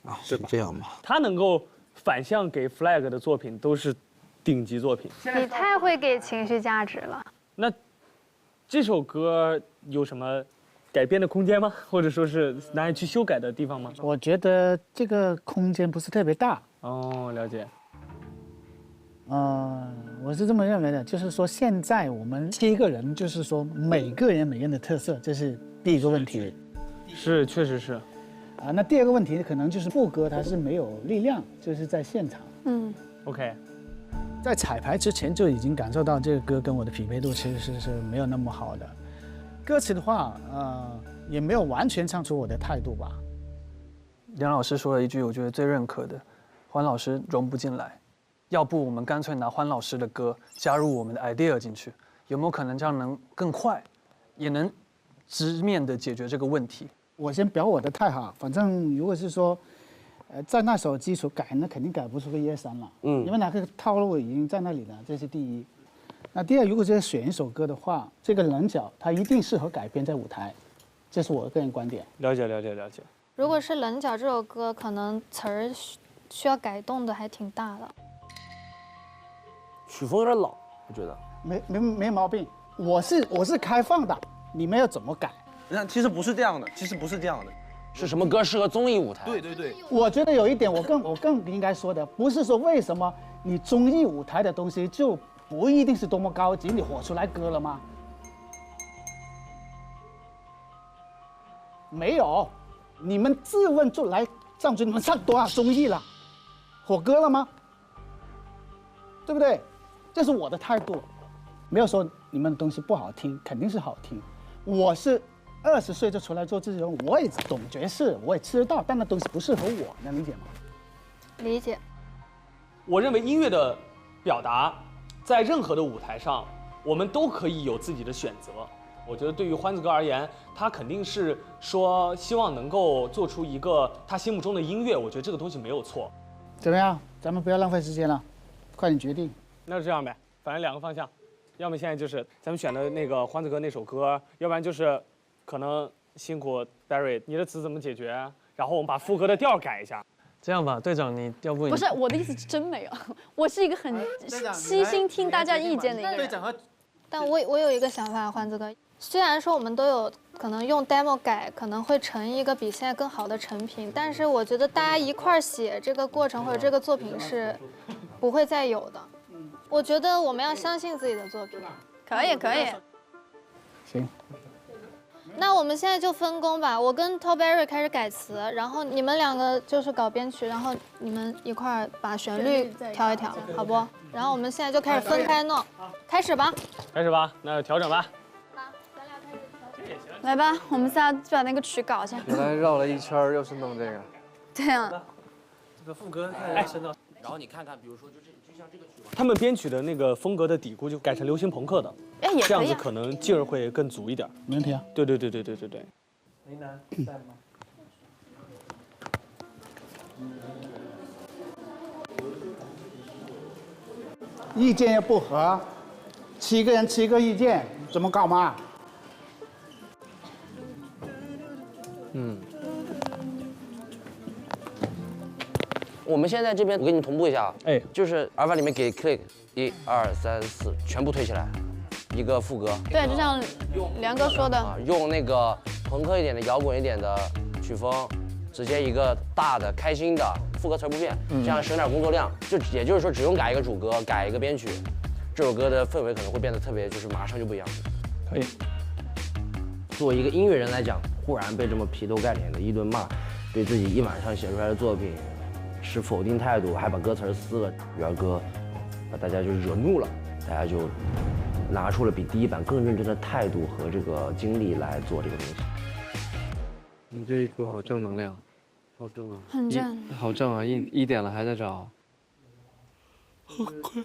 啊，是这样吗？
他能够反向给 Flag 的作品都是顶级作品。
你太会给情绪价值了。
那这首歌有什么改编的空间吗？或者说是哪里去修改的地方吗？
我觉得这个空间不是特别大。
哦，了解。
我是这么认为的，就是说现在我们7个人，就是说每个人的特色，这是第一个问题。
是，确实是。
那第二个问题可能就是副歌它是没有力量，就是在现场。
OK。
在彩排之前就已经感受到这个歌跟我的匹配度其实是没有那么好的。歌词的话，也没有完全唱出我的态度吧。
梁老师说了一句我觉得最认可的，欢老师融不进来，要不我们干脆拿欢老师的歌加入我们的 idea 进去，有没有可能这样能更快，也能直面的解决这个问题？
我先表我的态哈，反正如果是说，在那首基础改，那肯定改不出个1、2、3了。因为那个套路已经在那里了，这是第一。那第二，如果是选一首歌的话，这个棱角它一定适合改编在舞台，这是我个人观点。
了解。
如果是《棱角》这首歌，可能词儿需要改动的还挺大的。
曲风有点老，我觉得。
没毛病，我是开放的，你们要怎么改？
那其实不是这样的，
是什么歌适合综艺舞台？
对。
我觉得有一点我更应该说的，不是说为什么你综艺舞台的东西就不一定是多么高级，你火出来歌了吗？没有，你们自问就来上去，你们上多少综艺了？火歌了吗？对不对？这是我的态度，没有说你们的东西不好听，肯定是好听。我是20岁就出来做制作人，我也懂爵士，我也吃得到，但那东西不适合我，能理解吗？
理解。
我认为音乐的表达，在任何的舞台上，我们都可以有自己的选择。我觉得对于欢子哥而言，他肯定是说希望能够做出一个他心目中的音乐，我觉得这个东西没有错。
怎么样？咱们不要浪费时间了，快点决定。
那就这样呗，反正2个方向，要么现在就是咱们选的那个欢子哥那首歌，要不然就是可能辛苦 Barry， 你的词怎么解决？然后我们把副歌的调改一下。
这样吧，队长，你要不
不是我的意思是真没有，我是一个很悉心听大家意见的一个人。
但我有一个想法，欢子哥，虽然说我们都有可能用 demo 改，可能会成一个比现在更好的成品，但是我觉得大家一块儿写这个过程或者这个作品是不会再有的。我觉得我们要相信自己的作品。
可以。
行。
那我们现在就分工吧，我跟 Top Berry 开始改词，然后你们2个就是搞编曲，然后你们一块儿把旋律调一调，好不？然后我们现在就开始分开弄，开始吧，
那就调整吧。
来吧，我们仨把那个曲搞一下。
原来绕了一圈又是弄这个。
对啊。
这个副歌太深了。
然后你看看，比如说就像这个曲。
他们编曲的那个风格的底估就改成流行朋克的，
也可以，
这样子可能劲儿会更足一点。
没问题啊。
对。
梅南在吗？
意见又不合，7个人7个意见，怎么搞嘛？
我们现在这边我给你同步一下啊，就是阿尔法里面给 click 1、2、3、4全部推起来，一个副歌。
对，就像梁哥说的，
用那个朋克一点的、摇滚一点的曲风，直接一个大的、开心的副歌词不变，这样省点工作量。也就是说，只用改一个主歌，改一个编曲，这首歌的氛围可能会变得特别，就是马上就不一样。
可以。
作为一个音乐人来讲，忽然被这么劈头盖脸的一顿骂，对自己一晚上写出来的作品持否定态度，还把歌词撕了，元哥把大家就惹怒了，大家就拿出了比第一版更认真的态度和这个精力来做这个东西。
你这一歌好正能量，好正啊，
很正，
好正啊！一点了还在找，
好快。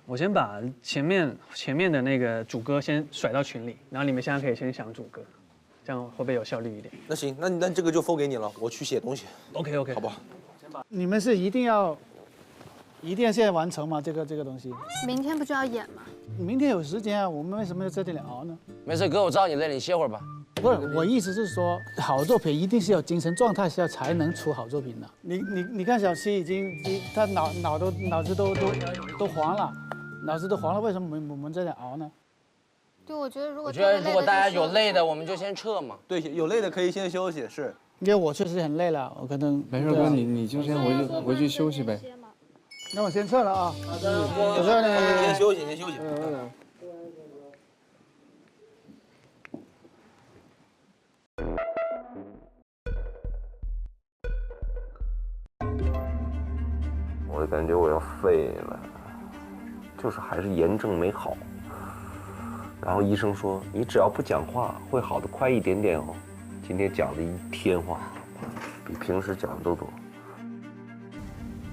我先把前面的那个主歌先甩到群里，然后你们现在可以先想主歌，这样会不会有效率一点？
那行，那这个就分给你了，我去写东西。
OK，
好不好？
你们是一定要现在完成吗？这个东西？
明天不就要演吗？
明天有时间啊，我们为什么要在这里熬呢？
没事，哥，我知道你累了，你歇会儿吧。
不是，我意思是说，好作品一定是有精神状态下才能出好作品的。你看小七已经他脑子都黄了，为什么我们在这熬呢？
对，我觉得如果
大家有累的，我们就先撤嘛。
对，有累的可以先休息，是。
因为我确实很累了，我可能
没事哥，你就先回去休息呗。
那我先撤了啊。
我说你先休息，先休息。
我就感觉我要废了，就是还是炎症没好。然后医生说你只要不讲话，会好得快一点点哦。今天讲了1天话，比平时讲的都多。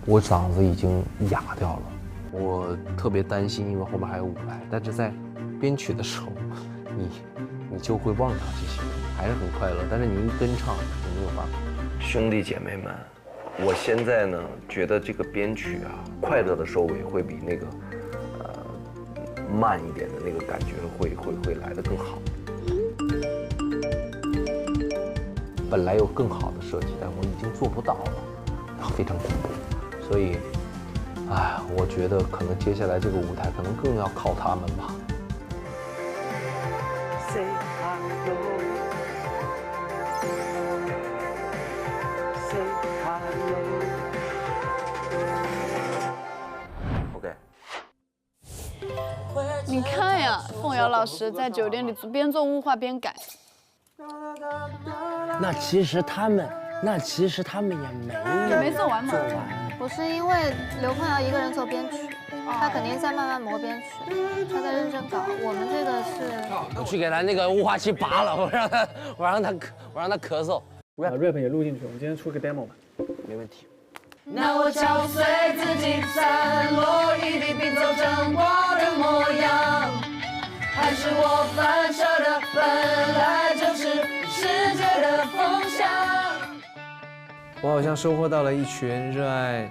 我嗓子已经哑掉了，我特别担心，因为后面还有舞台。但是在编曲的时候，你就会忘掉这些，还是很快乐。但是你一跟唱，你没有办法。
兄弟姐妹们，我现在呢觉得这个编曲啊，快乐的收尾会比那个慢一点的那个感觉会来得更好。
本来有更好的设计，但我已经做不到了，非常恐怖。所以，我觉得可能接下来这个舞台可能更要靠他们吧。
OK。
你看呀，凤瑶老师在酒店里边做雾化边改。
那其实他们也
没做完嘛。
不是因为刘凤瑶一个人做编曲，他肯定在慢慢磨编曲，他在认真搞。我们这个是，
我去给他那个雾化器拔了，我让他咳嗽。
rap 也录进去，我们今天出个 demo 吧。
没问题。
那我敲碎自己，散落一地，并走正过的模样，还是我反射的，本来就是世界的风向。
我好像收获到了一群热爱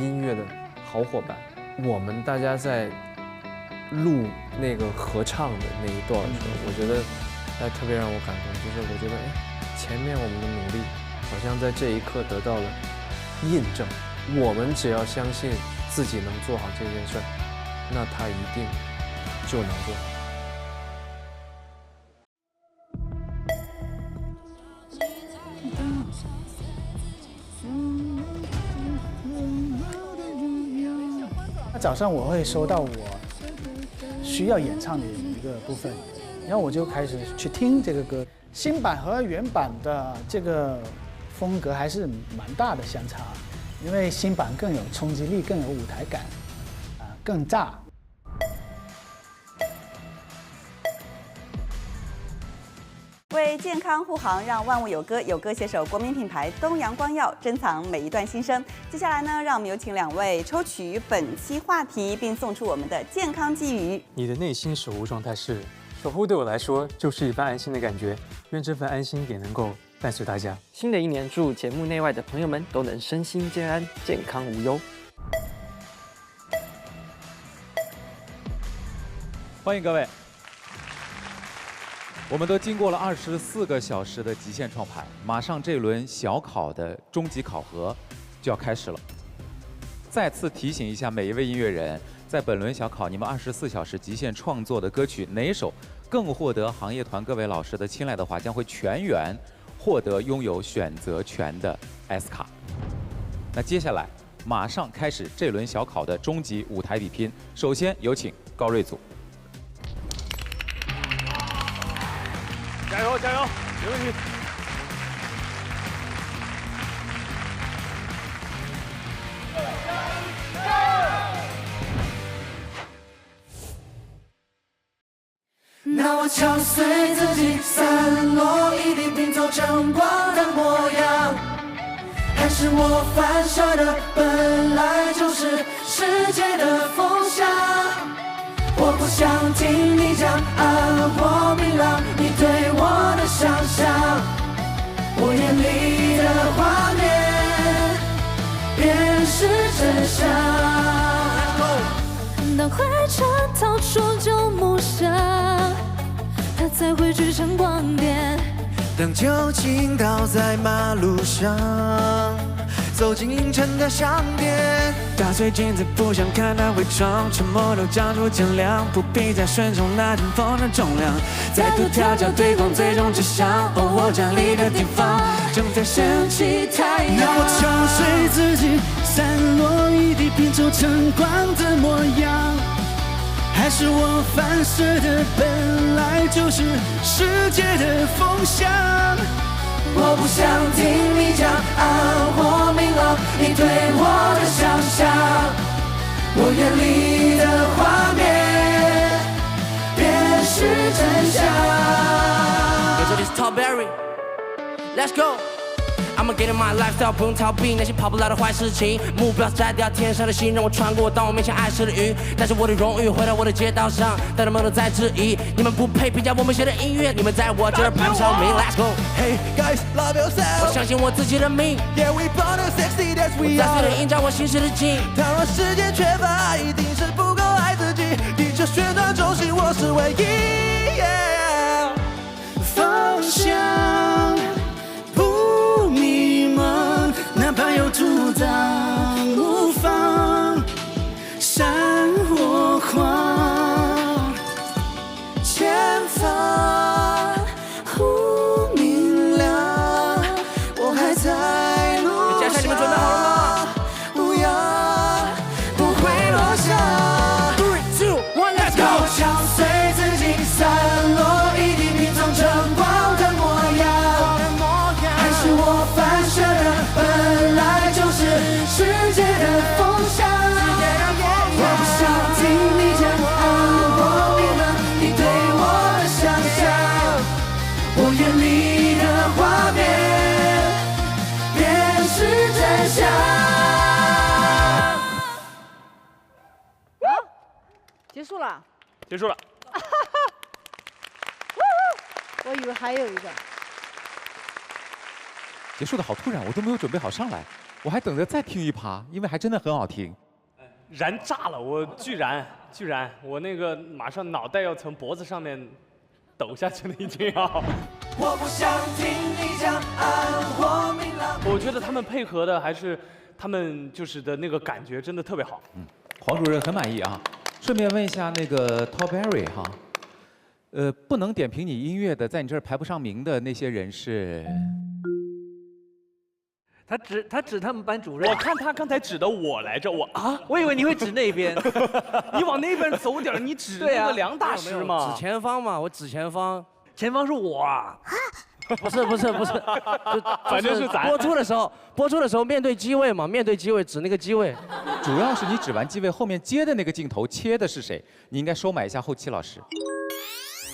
音乐的好伙伴。我们大家在录那个合唱的那一段的时候，我觉得特别让我感动，就是我觉得前面我们的努力好像在这一刻得到了印证。我们只要相信自己能做好这件事儿，那他一定就能做好。
早上我会收到我需要演唱的一个部分，然后我就开始去听这个歌。新版和原版的这个风格还是蛮大的相差，因为新版更有冲击力，更有舞台感，更炸。
为健康护航，让万物有歌，有歌携手国民品牌东阳光耀，珍藏每一段心声。接下来呢，让我们有请2位抽取本期话题，并送出我们的健康寄语。
你的内心守护状态是：守护对我来说就是一份安心的感觉，愿这份安心也能够伴随大家。
新的一年，祝节目内外的朋友们都能身心健安，健康无忧。
欢迎各位。我们都经过了24个小时的极限创牌，马上这轮小考的终极考核就要开始了。再次提醒一下每一位音乐人，在本轮小考，你们24小时极限创作的歌曲哪首更获得行业团各位老师的青睐的话，将会全员获得拥有选择权的 S 卡。那接下来马上开始这轮小考的终极舞台比拼。首先有请高睿组。
加油加油，没问题。
那我敲碎自己，散落一地，拼凑成光的模样。还是我反射的，本来就是世界的风向。我不想听你讲暗或明朗，你对我的想象，我眼里的画面便是真相。当灰尘逃出旧梦想，它才会聚成光点。
当酒精倒在马路上，走进凌晨的商店，打碎镜子不想看它伪装，沉默都讲出减量，不必再顺从那阵风的重量，再度调教对抗，最终指向我站立的地方正在升起太阳。
那我敲碎自己，散落一地，拼凑成光的模样。还是我反射的，本来就是世界的风向。我不想听你讲暗或明朗，你对我的想象，我眼里的画面便是真相。
这里是 Top Berry，Let's go。I'ma get in my lifestyle， 不用逃避那些跑不了的坏事情。目标是摘掉天上的星，让我穿过当我面前碍事的云。带着我的荣誉回到我的街道上，大人们都在质疑，你们不配评价我们写的音乐，你们在我这儿排不上名。Let's go。Hey
guys, love yourself。
我相信我自己的命。
Yeah, we born to succeed as we are。
我在随着映照我心事的镜。
倘若世界缺乏爱，一定是不够爱自己。地球旋转中心，我是唯一。Yeah。
方向。哪怕有阻挡，无妨，闪或晃，前方忽明亮，我还在路上。
你们准备好了吗？
不要，不会落下。
3、2、1 ，Let's go！
我敲碎自己，散落一地，拼凑成光的模样。还是我反射的，本来就是世界的风向。我不想听你讲暗或明朗，你对我的想象，我眼里的画面便是真相。
好，结束了。
结束了。
我以为还有一个。
结束的好突然，我都没有准备好上来，我还等着再听一趴，因为还真的很好听。
燃炸了，我巨燃，我那个马上脑袋要从脖子上面抖下去了，已经要。
我不想听你讲暗或明朗。
我觉得他们配合的还是他们就是的那个感觉真的特别好。
黄主任很满意啊。顺便问一下那个 Top Berry 哈，不能点评你音乐的，在你这儿排不上名的那些人是？
他指他们班主任。
我看他刚才指的我来着，
我以为你会指那边。
你往那边走点，你指那个梁大师嘛？
指前方嘛，我指前方。
前方是我啊。
不是，
反正是咱
播出的时候面对机位嘛，面对机位指那个机位。
主要是你指完机位后面接的那个镜头切的是谁？你应该收买一下后期老师。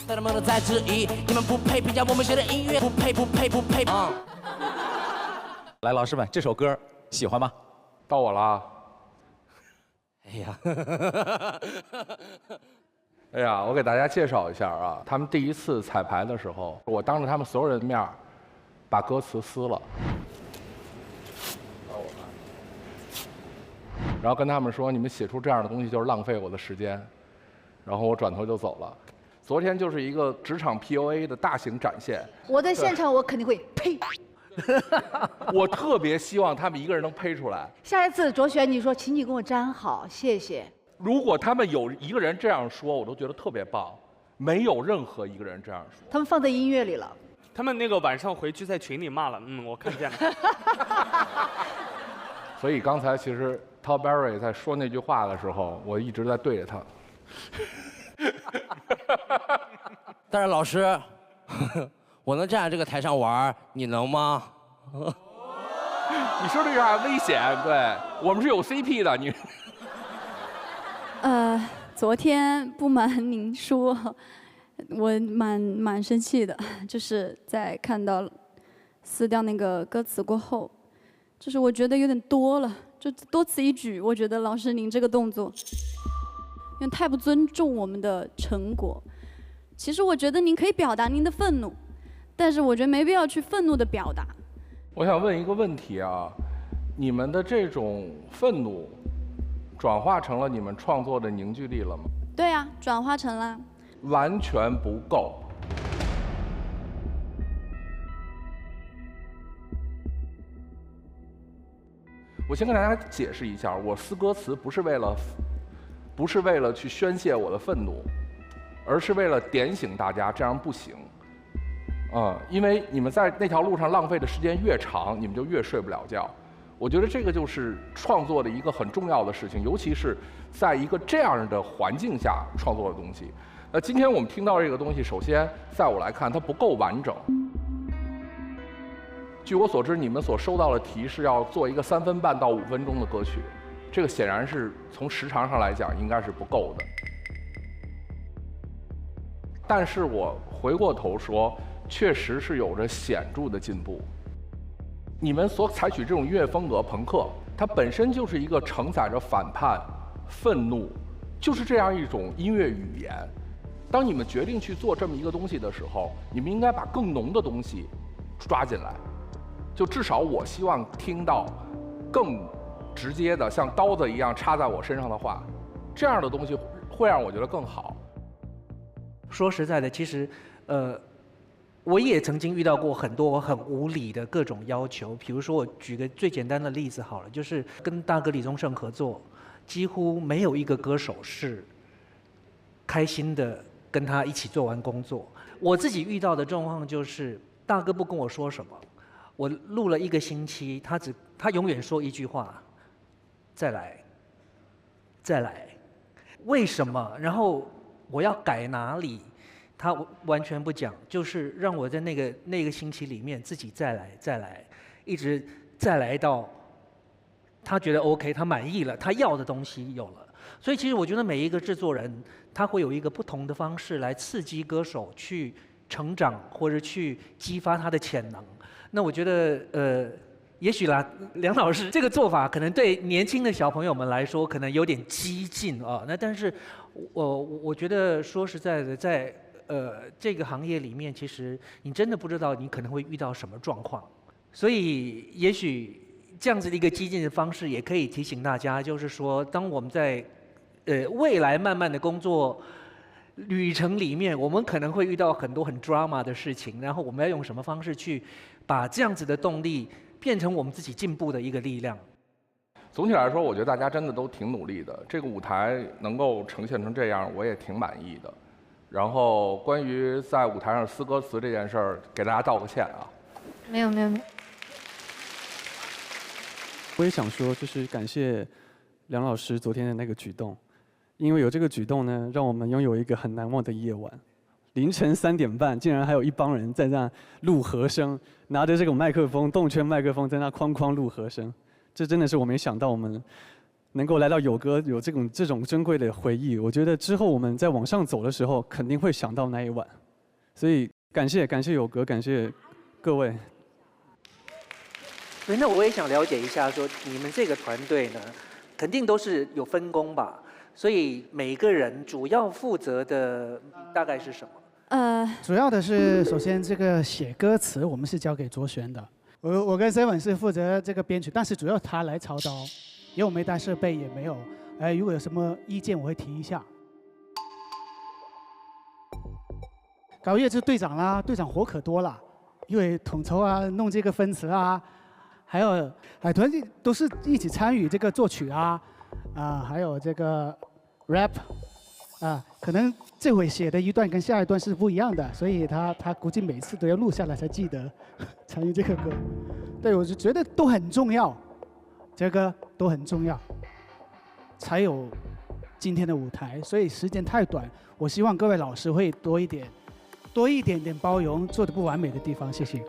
他们都在质疑，你们不配评价我们写的音乐，不配啊！
来，老师们，这首歌喜欢吗？
到我了。
哎呀，
哎呀，我给大家介绍一下啊，他们第一次彩排的时候，我当着他们所有人的面把歌词撕了，然后跟他们说，你们写出这样的东西就是浪费我的时间，然后我转头就走了。昨天就是一个职场 PUA 的大型展现。
我在现场，我肯定会呸。
我特别希望他们一个人能呸出来。
下一次卓璇，你说，请你跟我站好，谢谢。
如果他们有一个人这样说，我都觉得特别棒。没有任何一个人这样说。
他们放在音乐里了。
他们那个晚上回去在群里骂了，我看见了。
所以刚才其实 Tom Berry 在说那句话的时候，我一直在对着他。
但是老师，我能站在这个台上玩，你能吗？
你说这有点危险，对我们是有 CP 的，你。
昨天不瞒您说，我蛮生气的，就是在看到撕掉那个歌词过后，就是我觉得有点多了，就多此一举。我觉得老师您这个动作，因为太不尊重我们的成果。其实我觉得您可以表达您的愤怒，但是我觉得没必要去愤怒的表达。
我想问一个问题啊，你们的这种愤怒转化成了你们创作的凝聚力了吗？
对啊，转化成了。
完全不够。我先跟大家解释一下，我撕歌词不是为了去宣泄我的愤怒，而是为了点醒大家，这样不行。因为你们在那条路上浪费的时间越长，你们就越睡不了觉。我觉得这个就是创作的一个很重要的事情，尤其是在一个这样的环境下创作的东西。那今天我们听到这个东西，首先在我来看，它不够完整。据我所知，你们所收到的题是要做一个3分半到5分钟的歌曲，这个显然是从时长上来讲应该是不够的。但是我回过头说，确实是有着显著的进步。你们所采取这种音乐风格，朋克，它本身就是一个承载着反叛、愤怒，就是这样一种音乐语言。当你们决定去做这么一个东西的时候，你们应该把更浓的东西抓进来。就至少我希望听到更直接的，像刀子一样插在我身上的话，这样的东西会让我觉得更好。
说实在的，其实，我也曾经遇到过很多很无理的各种要求。比如说，我举个最简单的例子好了，就是跟大哥李宗盛合作，几乎没有一个歌手是开心的跟他一起做完工作。我自己遇到的状况就是，大哥不跟我说什么，我录了1个星期，他永远说一句话：再来，再来。为什么？然后我要改哪里？他完全不讲，就是让我在那个星期里面自己再来，一直再来到他觉得 OK， 他满意了，他要的东西有了。所以其实我觉得每一个制作人他会有一个不同的方式来刺激歌手去成长，或者去激发他的潜能。那我觉得也许啦，梁老师这个做法可能对年轻的小朋友们来说可能有点激进啊。那但是我觉得说实在的，在这个行业里面，其实你真的不知道你可能会遇到什么状况，所以也许这样子的一个激进的方式，也可以提醒大家，就是说，当我们在未来慢慢的工作旅程里面，我们可能会遇到很多很 drama 的事情，然后我们要用什么方式去把这样子的动力变成我们自己进步的一个力量。
总体来说，我觉得大家真的都挺努力的，这个舞台能够呈现成这样，我也挺满意的。然后关于在舞台上撕歌词这件事儿，给大家道个歉啊。
没有。
我也想说，就是感谢梁老师昨天的那个举动，因为有这个举动呢，让我们拥有一个很难忘的夜晚。凌晨3点半，竟然还有一帮人在那录和声，拿着这个麦克风，动圈麦克风在那哐哐录和声。这真的是我没想到，我们能够来到友歌有这种珍贵的回忆。我觉得之后我们在往上走的时候，肯定会想到那一晚。所以感谢友歌，感谢各位。
对，那我也想了解一下，说你们这个团队呢，肯定都是有分工吧？所以每个人主要负责的大概是什么？
主要的是首先这个写歌词，我们是交给卓璇的。我跟 Seven 是负责这个编曲，但是主要他来操刀，因为我没带设备也没有。如果有什么意见我会提一下。搞乐是队长啦，队长活可多了，因为统筹啊，弄这个分词啊，还有团队都是一起参与这个作曲啊，还有这个 rap 可能这回写的一段跟下一段是不一样的，所以他估计每次都要录下来才记得参与这个歌。对，我就觉得都很重要，这个都很重要，才有今天的舞台。所以时间太短，我希望各位老师会多一点点包容做的不完美的地方，谢谢。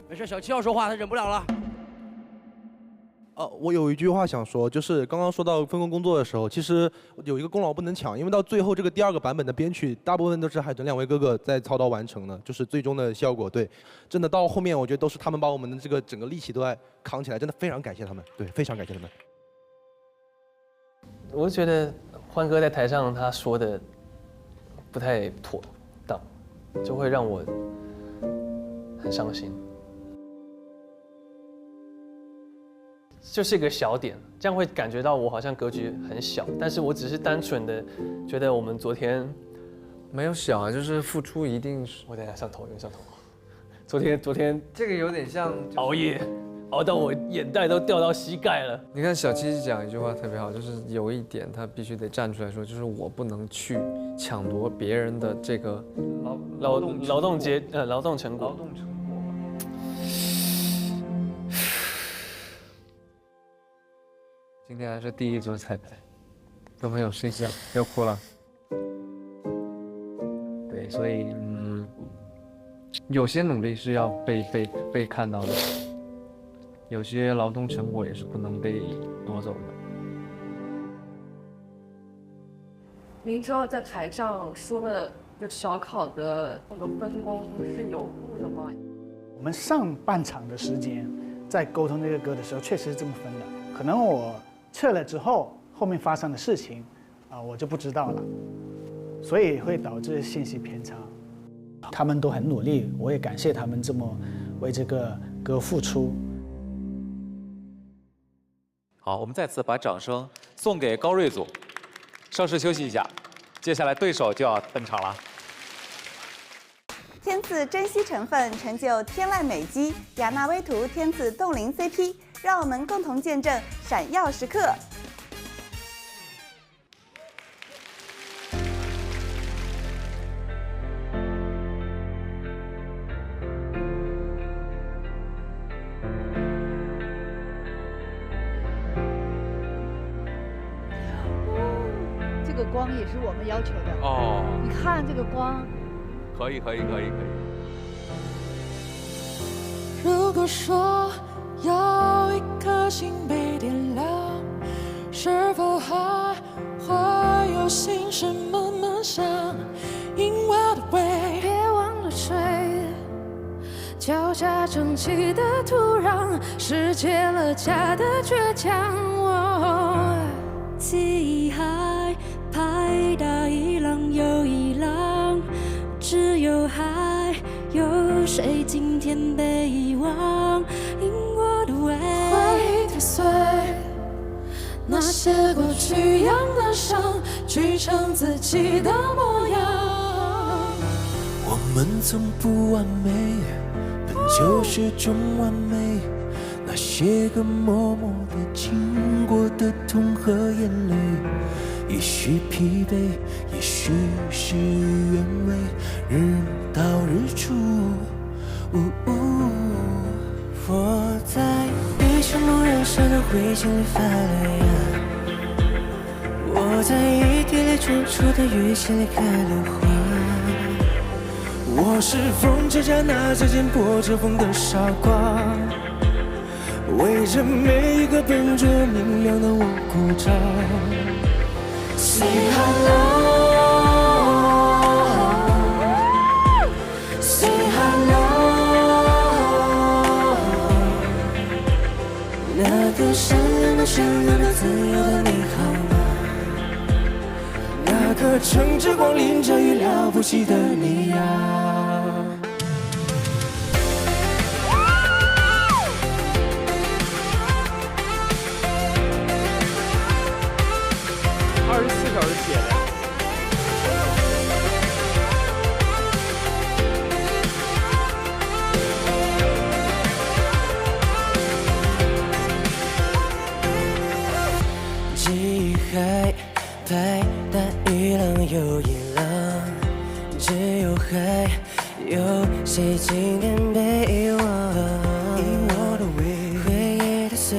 没事，小七要说话，他忍不了了。
我有一句话想说，就是刚刚说到分工工作的时候，其实有一个功劳不能抢，因为到最后这个第2个版本的编曲，大部分都是海豚2位哥哥在操刀完成的，就是最终的效果。对，真的到后面我觉得都是他们把我们的这个整个力气都在扛起来，真的非常感谢他们，对，非常感谢他们。
我觉得欢哥在台上他说的不太妥当，就会让我很伤心。就是一个小点，这样会感觉到我好像格局很小，但是我只是单纯的觉得我们昨天没有小啊，就是付出一定是。我等一下上头。昨天这个有点像熬夜，熬到我眼袋都掉到膝盖了。你看小七讲一句话特别好，就是有一点他必须得站出来说，就是我不能去抢夺别人的这个劳动成果。今天还是第1组彩排，都没有睡觉，要哭了。对，所以有些努力是要被看到的，有些劳动成果也是不能被夺走的。
您知道在台上说的就小考的那个分工是有误的吗？
我们上半场的时间在沟通这个歌的时候，确实是这么分的。可能我撤了之后，后面发生的事情，我就不知道了，所以会导致信息偏差。他们都很努力，我也感谢他们这么为这个歌付出。
好，我们再次把掌声送给高瑞组，稍事休息一下，接下来对手就要登场了。
天赐珍稀成分，成就天籁美肌，雅纳威图天赐冻龄 CP， 让我们共同见证闪耀时刻。
这个光也是我们要求的
哦。
你看这个光。
可以。
如果说有一颗星被点亮，是否还会有心事慢慢想？因我的胃，别忘了吹，脚下撑起的土壤，是结了痂的倔强。记忆还拍打一浪又一浪，只有还有谁今天被遗忘？因我的胃会踩碎那些过去养的伤，去成自己的模样。
我们从不完美本就是种完美，那些个默默的经过的痛和眼泪，也许疲惫，也许事与愿违，日到日出。我在一场梦人生的灰烬里发了芽，我在一滴泪冲出的雨季里开了花。我是风车下那些见破遮风的傻瓜，为着每一个笨拙明亮的我鼓掌。Say hello，Say hello， 那个善良的、自由的你好吗？那个乘着光淋着雨了不起的你呀。
24小时写的。
记忆还拍，但一浪又一浪，只有还有谁今天被遗忘？以我的回忆的碎，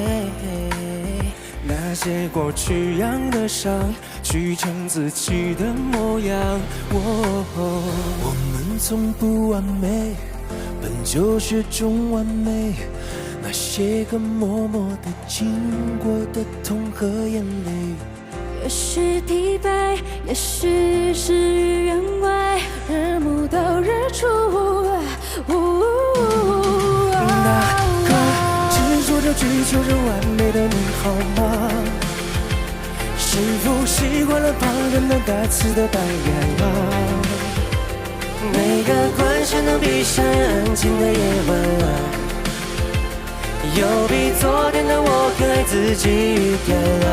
那些过去养的伤，去成自己的模样。我们从不完美，本就是种完美。那些个默默的经过的痛和眼泪，
也许疲惫，也许事与愿违，日暮到日出。
那个执着着追求着完美的你好吗？是否习惯了旁人的带刺的白眼啊？每个关上灯闭上眼安静的夜晚啊，有比昨天的我更爱自己一点啊。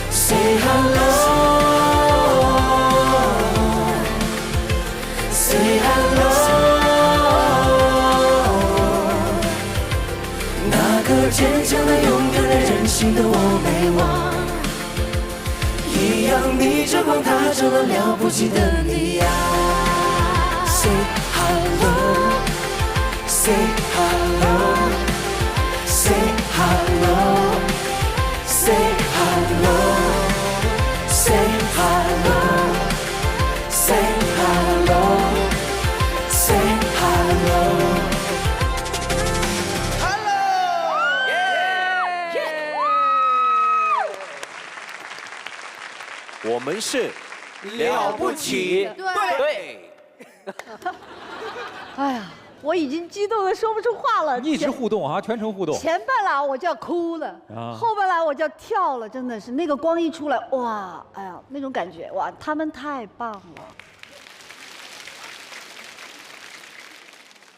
Say hello，Say hello， 那个坚强的、勇敢的、任性的我没忘，一样逆着光踏上了了不起的你呀。Say hello，Say hello，Say hello，Say hello，Say hello，Say hello，Say hello。
我们是了不起，
对。哎呀，我已经激动的说不出话了。
一直互动啊，全程互动。
前半拉我就要哭了，后半拉我就要跳了，真的是那个光一出来，哇，哎呀，那种感觉，哇，他们太棒了。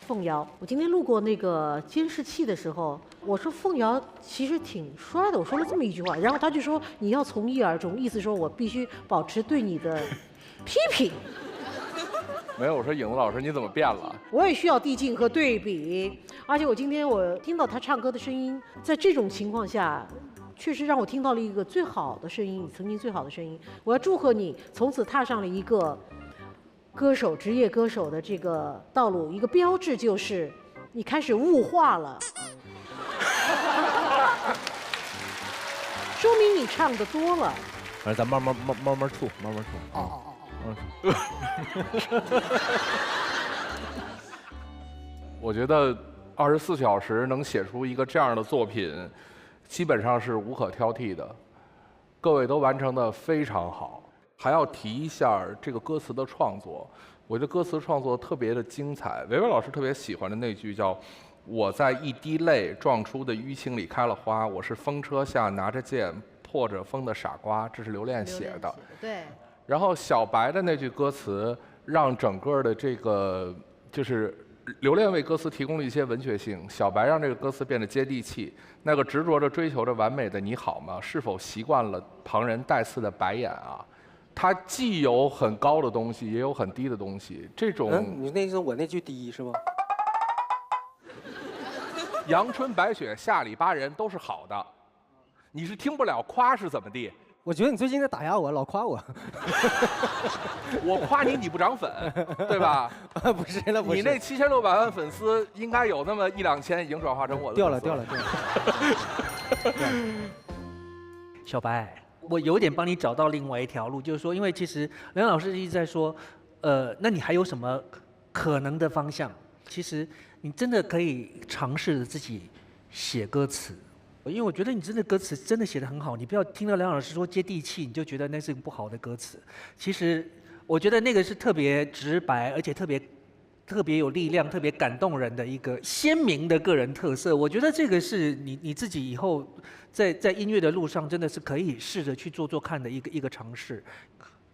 凤瑶，我今天路过那个监视器的时候，我说凤瑶其实挺帅的，我说了这么一句话，然后他就说你要从一而终，意思说我必须保持对你的批评。
没有，我说影子老师你怎么变了？
我也需要递进和对比，而且我今天我听到他唱歌的声音，在这种情况下，确实让我听到了一个最好的声音，你曾经最好的声音。我要祝贺你，从此踏上了一个歌手、职业歌手的这个道路，一个标志就是你开始物化了，说明你唱的多了。
反正咱慢慢处，慢慢处。
我觉得24小时能写出一个这样的作品，基本上是无可挑剔的。各位都完成的非常好。还要提一下这个歌词的创作，我觉得歌词创作特别的精彩。维维老师特别喜欢的那句叫“我在一滴泪撞出的淤青里开了花，我是风车下拿着剑破着风的傻瓜”，这是刘恋写的。
对。
然后小白的那句歌词，让整个的这个就是刘恋为歌词提供了一些文学性，小白让这个歌词变得接地气。那个执着着追求着完美的你好吗？是否习惯了旁人带刺的白眼啊？它既有很高的东西，也有很低的东西。这种，
你那是我那句低是吗？
阳春白雪下里巴人都是好的，你是听不了夸是怎么地？
我觉得你最近在打压我，老夸我。
我夸你，你不涨粉，对吧？
不是了，不是。
你那7600万粉丝，应该有那么1、2千已经转化成我的。
掉了。
小白，我有点帮你找到另外一条路，就是说，因为其实梁老师一直在说，那你还有什么可能的方向？其实你真的可以尝试着自己写歌词，因为我觉得你真的歌词真的写得很好，你不要听到梁老师说接地气，你就觉得那是不好的歌词。其实我觉得那个是特别直白，而且特别有力量、特别感动人的一个鲜明的个人特色。我觉得这个是你自己以后在音乐的路上真的是可以试着去做做看的一个尝试。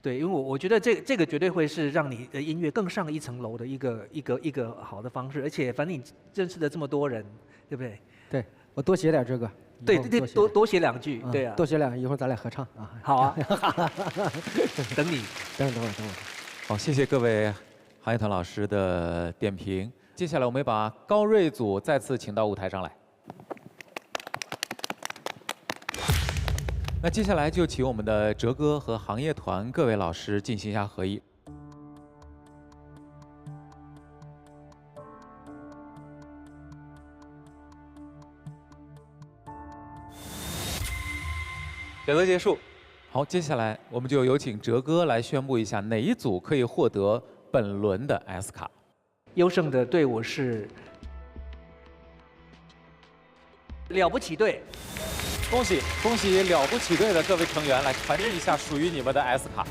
对，因为我觉得这个绝对会是让你的音乐更上一层楼的一个好的方式。而且反正你认识了这么多人，对不对？
对，我多写点这个。
对，多写2句，对啊，
多写2句，一会儿咱俩合唱啊。
好啊，等你，
等会儿。
好，谢谢各位行业团老师的点评。接下来我们把高瑞组再次请到舞台上来。那接下来就请我们的哲哥和行业团各位老师进行一下合影。选择结束。好，接下来我们就有请哲哥来宣布一下哪一组可以获得本轮的 S 卡。
优胜的队伍是了不起队。
恭喜了不起队的各位成员，来传递一下属于你们的 S 卡，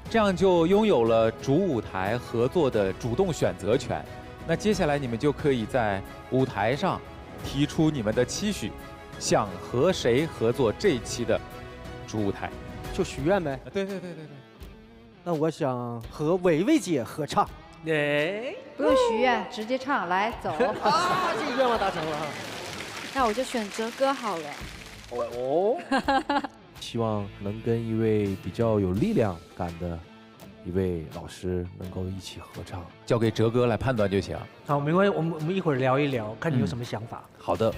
这样就拥有了主舞台合作的主动选择权。那接下来你们就可以在舞台上提出你们的期许，想和谁合作这一期的主舞台，
就许愿呗。
对。
那我想和伟伟姐合唱。
不用许愿，直接唱，来走。
啊，这个愿望达成了哈。
那我就选哲哥好了。
希望能跟一位比较有力量感的一位老师能够一起合唱，
交给哲哥来判断就行。
好，没关系，我们一会儿聊一聊，看你有什么想法。
好的。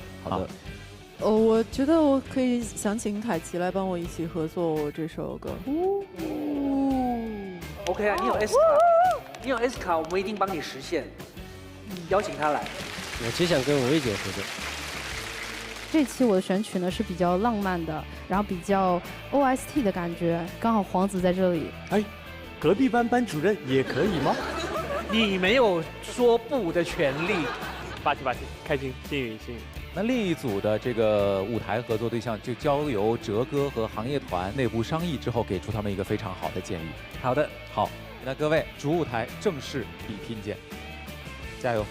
我觉得我可以想请凯琪来帮我一起合作我这首歌。
OK 啊，你有 S 卡，我们一定帮你实现。邀请他来。
我只想跟伟伟姐合作。
这期我的选曲呢是比较浪漫的，然后比较 OST 的感觉，刚好黄子在这里。
哎，隔壁班班主任也可以吗？
你没有说不的权利。
霸气，开心，幸运。
那另一组的这个舞台合作对象就交由哲哥和行业团内部商议之后，给出他们一个非常好的建议。
好的，
好，那各位主舞台正式比拼见，加油！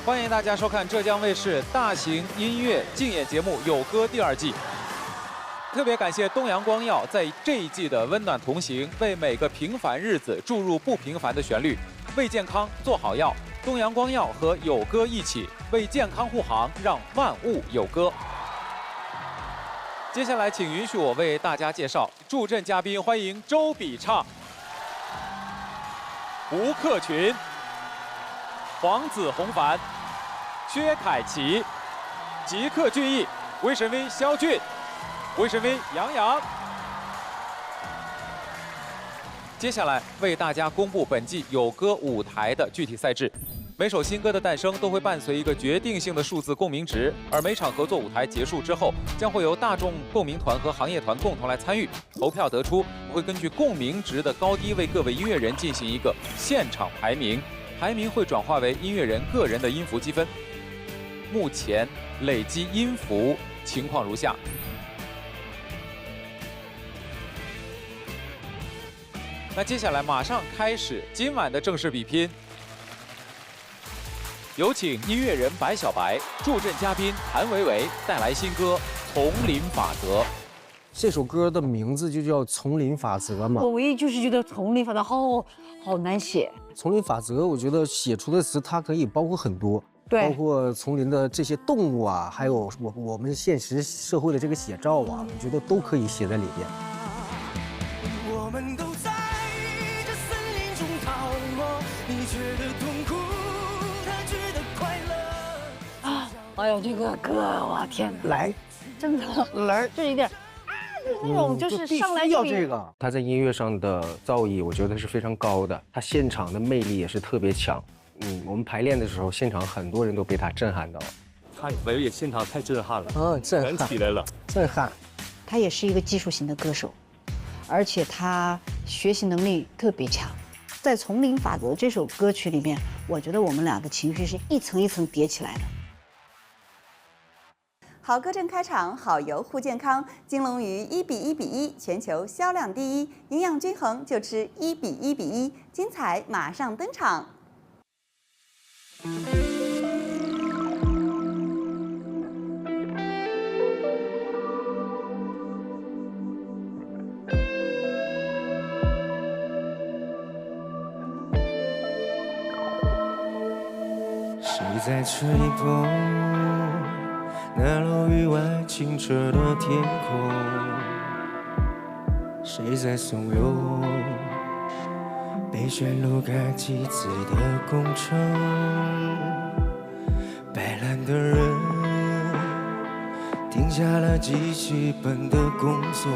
欢迎大家收看浙江卫视大型音乐竞演节目《有歌》第2季。特别感谢东阳光耀在这一季的温暖同行，为每个平凡日子注入不平凡的旋律。为健康做好药，东阳光耀和有歌一起为健康护航，让万物有歌。接下来，请允许我为大家介绍助阵嘉宾，欢迎周笔畅、吴克群、黄子弘凡、薛凯琪、吉克隽逸、魏神威肖俊、魏神威杨洋。接下来为大家公布本季有歌舞台的具体赛制。每首新歌的诞生都会伴随一个决定性的数字共鸣值，而每场合作舞台结束之后，将会由大众共鸣团和行业团共同来参与投票得出，会根据共鸣值的高低为各位音乐人进行一个现场排名，排名会转化为音乐人个人的音符积分。目前累积音符情况如下。那接下来马上开始今晚的正式比拼。有请音乐人白小白、助阵嘉宾谭维维带来新歌《丛林法则》。
这首歌的名字就叫《丛林法则》嘛。
我唯一就是觉得丛林法则好难写。
丛林法则，我觉得写出的词它可以包括很多，
对，
包括丛林的这些动物啊，还有我们现实社会的这个写照啊，我觉得都可以写在里边。
我们都在这森林中逃脱，你觉得痛苦，他觉得快乐。
哎呦，这个歌，我天哪！
来，
真的来，这一点。那种就是上来就比
他在音乐上的造诣，我觉得是非常高的，他现场的魅力也是特别强。我们排练的时候，现场很多人都被他震撼到了。
他也现场太震撼了，
震撼
人起来了，
震撼。
他也是一个技术型的歌手，而且他学习能力特别强。在《丛林法则》这首歌曲里面，我觉得我们俩的情绪是一层一层叠起来的。
好歌正开场，好油护健康。金龙鱼1:1:1，全球销量第一，营养均衡就吃1:1:1，精彩马上登场。
谁在吹风？那楼宇外清澈的天空，谁在怂恿被选路开启自己的工程？白烂的人停下了记剧本的工作，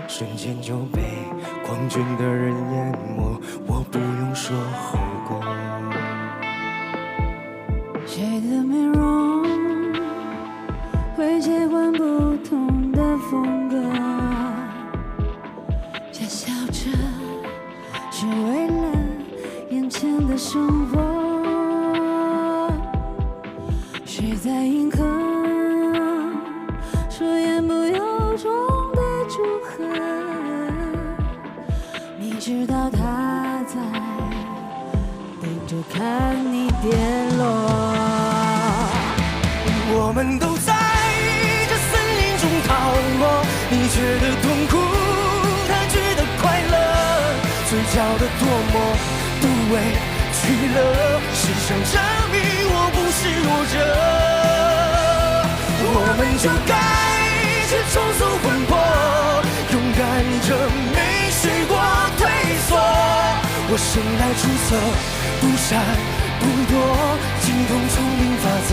瞬间就被狂狷的人淹没，我不用说后果。
谁的美容会切换不同的风格，假笑着是为了眼前的生活。谁在迎合说言不由衷的祝贺？你知道他在等着看你跌落。
我们都在这森林中逃过，你觉得痛苦，他觉得快乐，嘴角的唾沫不委屈了，是想证明我不是弱者。我们就该去重塑魂魄，勇敢着没学过退缩。我生来出色，不闪不躲，精通丛林法则。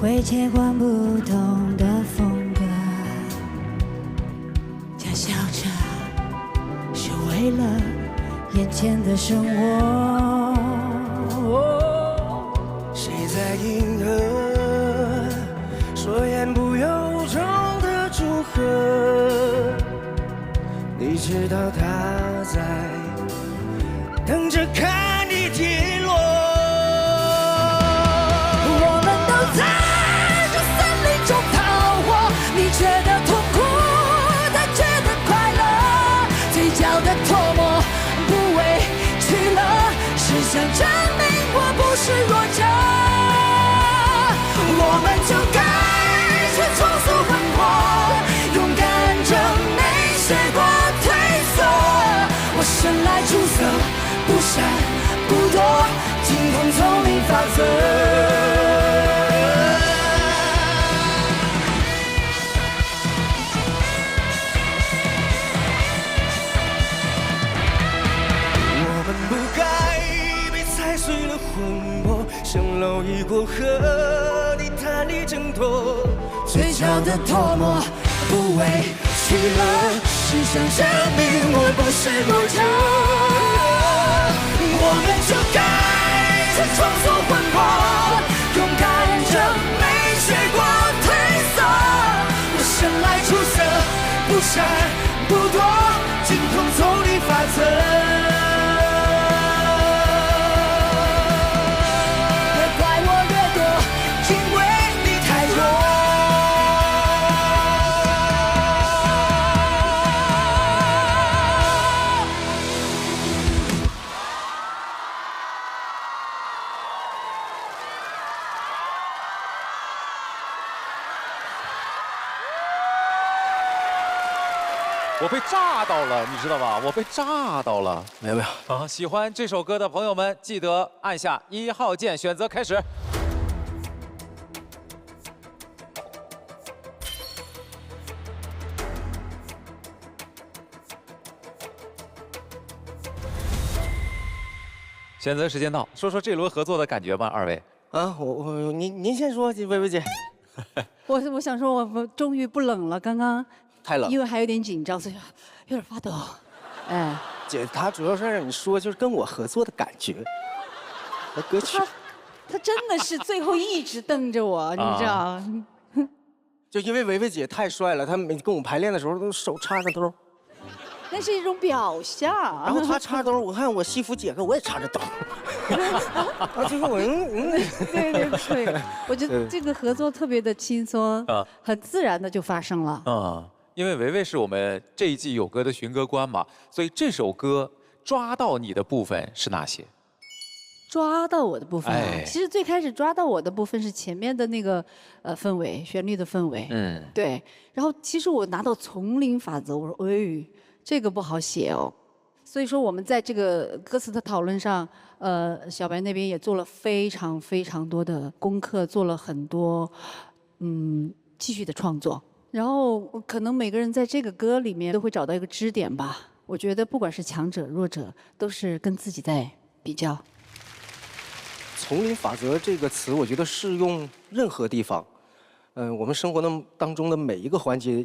会切换不同的风格，假笑着是为了眼前的生活。
谁在迎合说言不由衷的祝贺？你知道他在等着看你跌落。
我们都在你觉得痛苦，他觉得快乐，嘴角的唾沫不委屈了，是想证明我不是弱者。我们就该去重塑魂魄，勇敢着没学过退缩。我生来出色，不闪不躲，精通丛林法则。
不该被踩碎了魂魄，像蝼蚁过河，你贪力挣脱，嘴角的唾沫不委屈了，是想证明我不是弱者。我们就该去重塑魂魄，勇敢着没学过退缩。我生来出色，不闪不躲，精通丛林法则。
被炸到了，你知道吧？我被炸到了。
没有没有。
啊，喜欢这首歌的朋友们，记得按下1号键，选择开始。选择时间到，说说这轮合作的感觉吧，二位。
啊，您先说，薇薇姐。
我想说，我终于不冷了，刚刚
太冷，
因为还有点紧张，所以有点发抖。哎，
姐，他主要是让你说，就是跟我合作的感觉。歌曲，
他真的是最后一直瞪着我，你知道？
就因为薇薇姐太帅了，她每跟我排练的时候都手插着兜。
那是一种表象。
然后她插兜，我看我西服姐哥我也插着兜。啊，最后我
对，我觉得这个合作特别的轻松，很自然的就发生了。
因为维维是我们这一季有歌的寻歌官嘛，所以这首歌抓到你的部分是哪些？
抓到我的部分，其实最开始抓到我的部分是前面的那个氛围，旋律的氛围。对。然后其实我拿到丛林法则，我说，哎，这个不好写哦。所以说我们在这个歌词的讨论上，小白那边也做了非常非常多的功课，做了很多继续的创作。然后可能每个人在这个歌里面都会找到一个支点吧。我觉得不管是强者弱者，都是跟自己在比较。
丛林法则这个词，我觉得适用任何地方。我们生活当中的每一个环节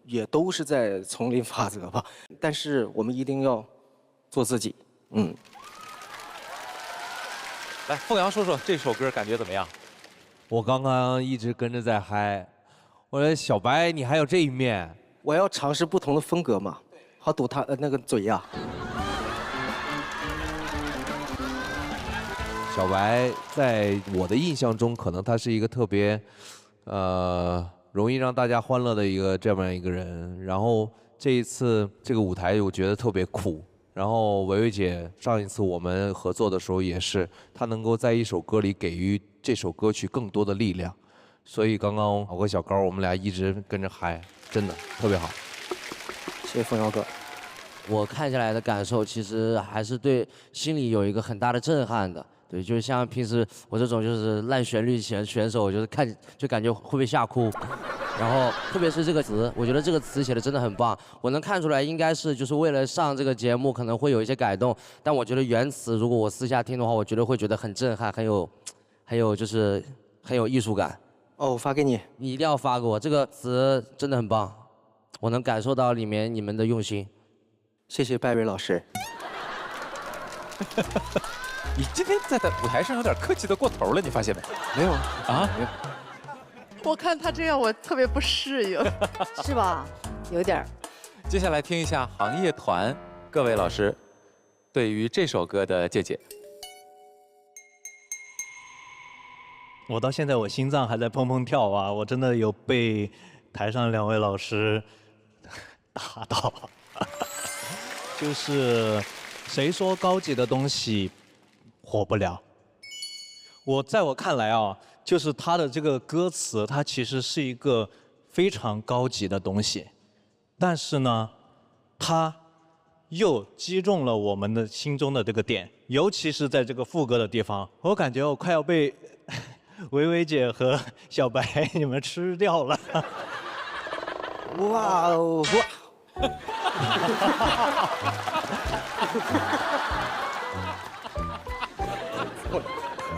也都是在丛林法则吧。但是我们一定要做自己。
来，凤阳说说这首歌感觉怎么样？
我刚刚一直跟着在嗨，我说小白你还有这一面，
我要尝试不同的风格嘛，好堵他那个嘴呀。
小白在我的印象中，可能他是一个特别，容易让大家欢乐的这么一个人。然后这一次这个舞台，我觉得特别酷。然后维维姐上一次我们合作的时候也是，她能够在一首歌里给予这首歌曲更多的力量。所以刚刚我和小高我们俩一直跟着嗨，真的特别好。
谢谢凤瑶哥。
我看下来的感受，其实还是对心里有一个很大的震撼的。对，就是像平时我这种就是烂旋律选手，就是看就感觉会被吓哭。然后特别是这个词，我觉得这个词写的真的很棒。我能看出来，应该是就是为了上这个节目可能会有一些改动，但我觉得原词如果我私下听的话，我觉得会觉得很震撼，很有就是很有艺术感。
哦，我发给你，
你一定要发给我。这个词真的很棒，我能感受到里面你们的用心。
谢谢拜瑞老师。
你今天在舞台上有点客气的过头了，你发现没？
没有
啊？
没有。
我看他这样，我特别不适应，
是吧？有点儿。
接下来听一下行业团各位老师对于这首歌的见解。
我到现在我心脏还在砰砰跳啊！我真的有被台上2位老师打到，就是谁说高级的东西火不了？在我看来啊，就是他的这个歌词，它其实是一个非常高级的东西，但是呢，它又击中了我们的心中的这个点，尤其是在这个副歌的地方，我感觉我快要被维维姐和小白你们吃掉了。
哇哦哇！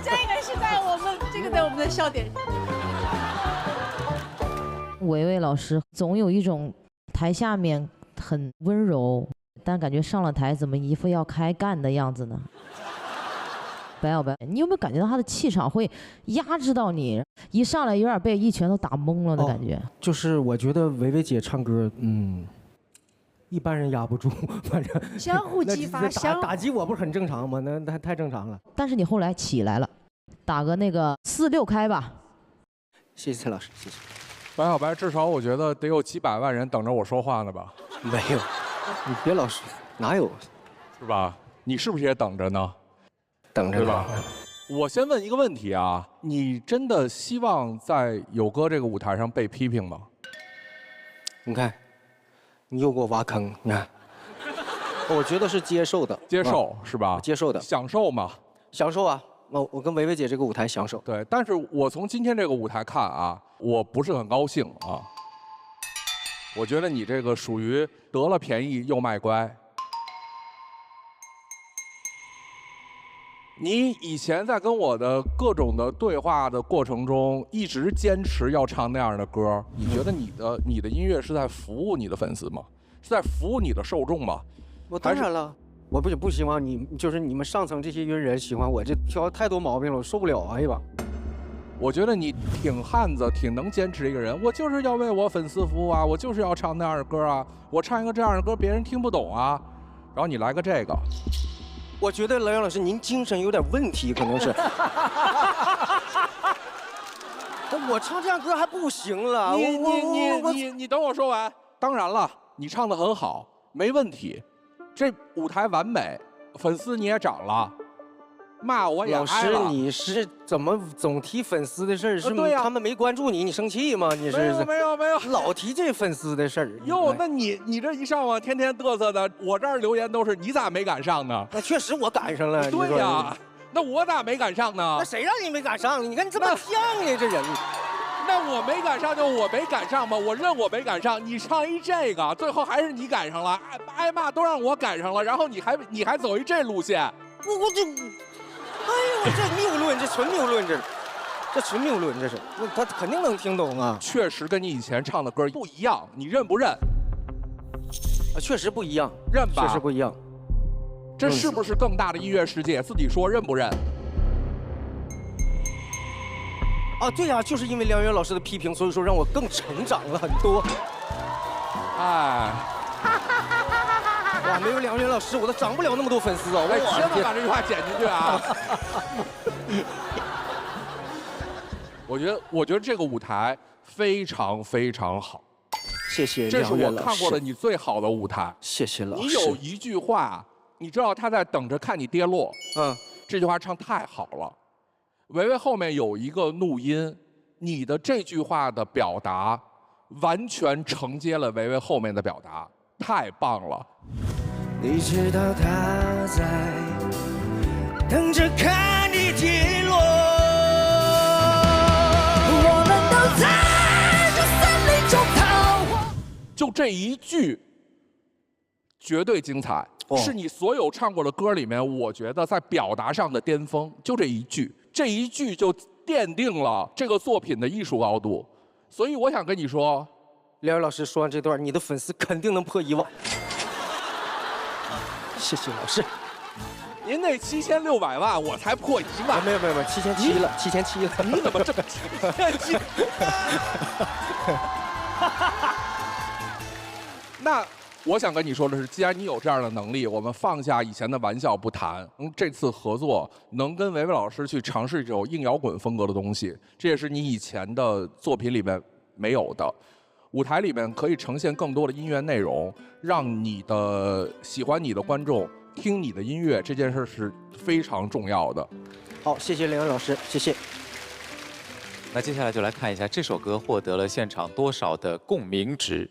这个是在我们的笑点。
维维老师总有一种台下面很温柔，但感觉上了台怎么一副要开干的样子呢？白小白，你有没有感觉到他的气场会压制到你？一上来有点被一拳头打懵了的感觉。
就是我觉得维维姐唱歌，一般人压不住，反正
相互激发，
打击我不是很正常吗？那太正常了。
但是你后来起来了，打个那个4、6开吧。
谢谢蔡老师，谢谢。
白小白，至少我觉得得有几百万人等着我说话呢吧？
没有，你别老说，哪有？
是吧？你是不是也等着呢？
等着
对吧？我先问一个问题啊，你真的希望在有歌这个舞台上被批评吗？
你看，你又给我挖坑，你看。我觉得是接受的，
接受是吧？
接受的，
享受嘛，
享受啊！我跟维维姐这个舞台享受。
对，但是我从今天这个舞台看啊，我不是很高兴啊。我觉得你这个属于得了便宜又卖乖。你以前在跟我的各种的对话的过程中，一直坚持要唱那样的歌，你觉得你的音乐是在服务你的粉丝吗？是在服务你的受众吗？
我当然了，我不希望你们上层这些音乐人喜欢我，这挑太多毛病了，我受不了啊！哎吧，
我觉得你挺汉子，挺能坚持一个人。我就是要为我粉丝服务啊，我就是要唱那样的歌啊，我唱一个这样的歌别人听不懂啊，然后你来个这个。
我觉得蓝洋老师您精神有点问题，可能是。我唱这样歌还不行了，
你等我说完。当然了，你唱得很好，没问题。这舞台完美，粉丝你也涨了，骂我也挨了。
老师，你是怎么总提粉丝的事儿？是他们没关注你，你生气吗？你是
没有，
老提这粉丝的事儿。
哟，那你这一上网天天嘚瑟的，我这儿留言都是你咋没赶上呢？
那确实我赶上了。
对呀，那我咋没赶上呢？
那谁让你没赶上？你看你这么犟呢，这人。
那我没赶上就我没赶上嘛，我认我没赶上。你唱一这个，最后还是你赶上了，挨骂都让我赶上了，然后你还走一这路线，
我这，哎呦，这谬论，这纯谬论，这纯谬论，这是，他肯定能听懂啊。
确实跟你以前唱的歌不一样，你认不认？
啊，确实不一样，
认吧？
确实不一样。
这是不是更大的音乐世界？自己说认不认？
啊，对呀，就是因为梁元老师的批评，所以说让我更成长了很多。
哎，
哇，没有梁元老师，我都涨不了那么多粉丝啊！
哎，千万把这句话剪进去啊！我觉得这个舞台非常非常好，
谢谢
这是
梁元老师。
我看过的你最好的舞台。
谢谢老师。
你有一句话，你知道他在等着看你跌落。这句话唱太好了。维维后面有一个怒音，你的这句话的表达完全承接了维维后面的表达，太棒了。
你知道他在等着看你跌落，我们都在这森林中逃亡。
就这一句，绝对精彩，是你所有唱过的歌里面，我觉得在表达上的巅峰。就这一句。这一句就奠定了这个作品的艺术高度，所以我想跟你说，
梁元老师说完这段，你的粉丝肯定能破1万。谢谢老师。
您那7600万，我才破1万。
没有，7700了，7700了。
你怎么这么7？那我想跟你说的是，既然你有这样的能力，我们放下以前的玩笑不谈。这次合作能跟维维老师去尝试这种硬摇滚风格的东西，这也是你以前的作品里面没有的。舞台里面可以呈现更多的音乐内容，让你的喜欢你的观众听你的音乐，这件事是非常重要的。
好，谢谢梁老师，谢谢。
那接下来就来看一下这首歌获得了现场多少的共鸣值。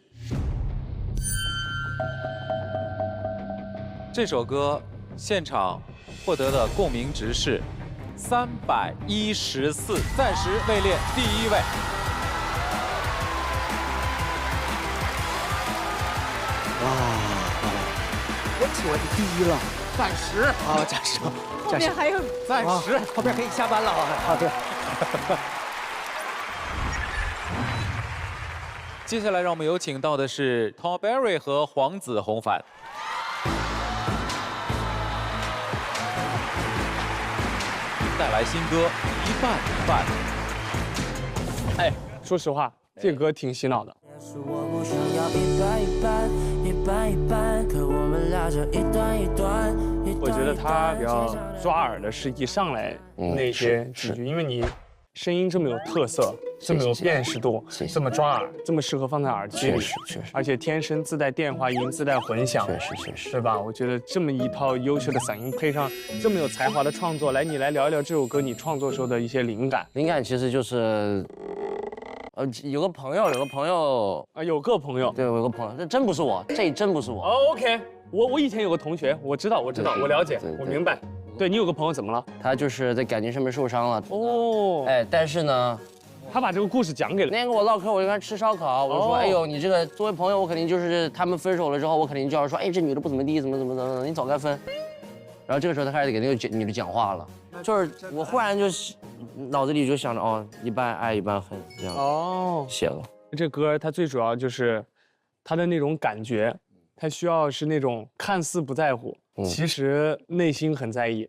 这首歌现场获得的共鸣值是314，暂时位列第1位。
哇，我第1了，
暂时
啊，暂时，
后面还有
暂时，
后面可以下班了啊，好的。
接下来让我们有请到的是 Tom Berry 和黄子弘凡。带来新歌一半一半。
哎，说实话，这歌挺洗脑的。
我不想要一半一半，一半一半，可我们俩就一段一段。
我觉得他比较抓耳的是一上来那些几句，因为你声音这么有特色，这么有辨识度，这么抓耳，这么适合放在耳机里，确实，而且天生自带电话音，自带混响，确实，对吧？我觉得这么一套优秀的嗓音，配上这么有才华的创作，你来聊一聊这首歌你创作时候的一些灵感。
灵感其实就是，
有个朋友，
啊，有个朋友，
对，有个朋友，这真不是我，这真不是我。
OK， 我以前有个同学，我知道，我了解，我明白。对你有个朋友怎么了？
他就是在感情上面受伤了。
哦，
哎，但是呢，
他把这个故事讲给了。
那天跟我唠嗑，我就跟他吃烧烤，我就说，哎呦，你这个作为朋友，我肯定就是他们分手了之后，我肯定就要说，哎，这女的不怎么地，怎么，你早该分。然后这个时候他开始给那个女的讲话了，就是我忽然就是脑子里就想着，哦，一半爱一半恨这样。
哦，
写了
这歌，它最主要就是他的那种感觉，他需要是那种看似不在乎，其实内心很在意，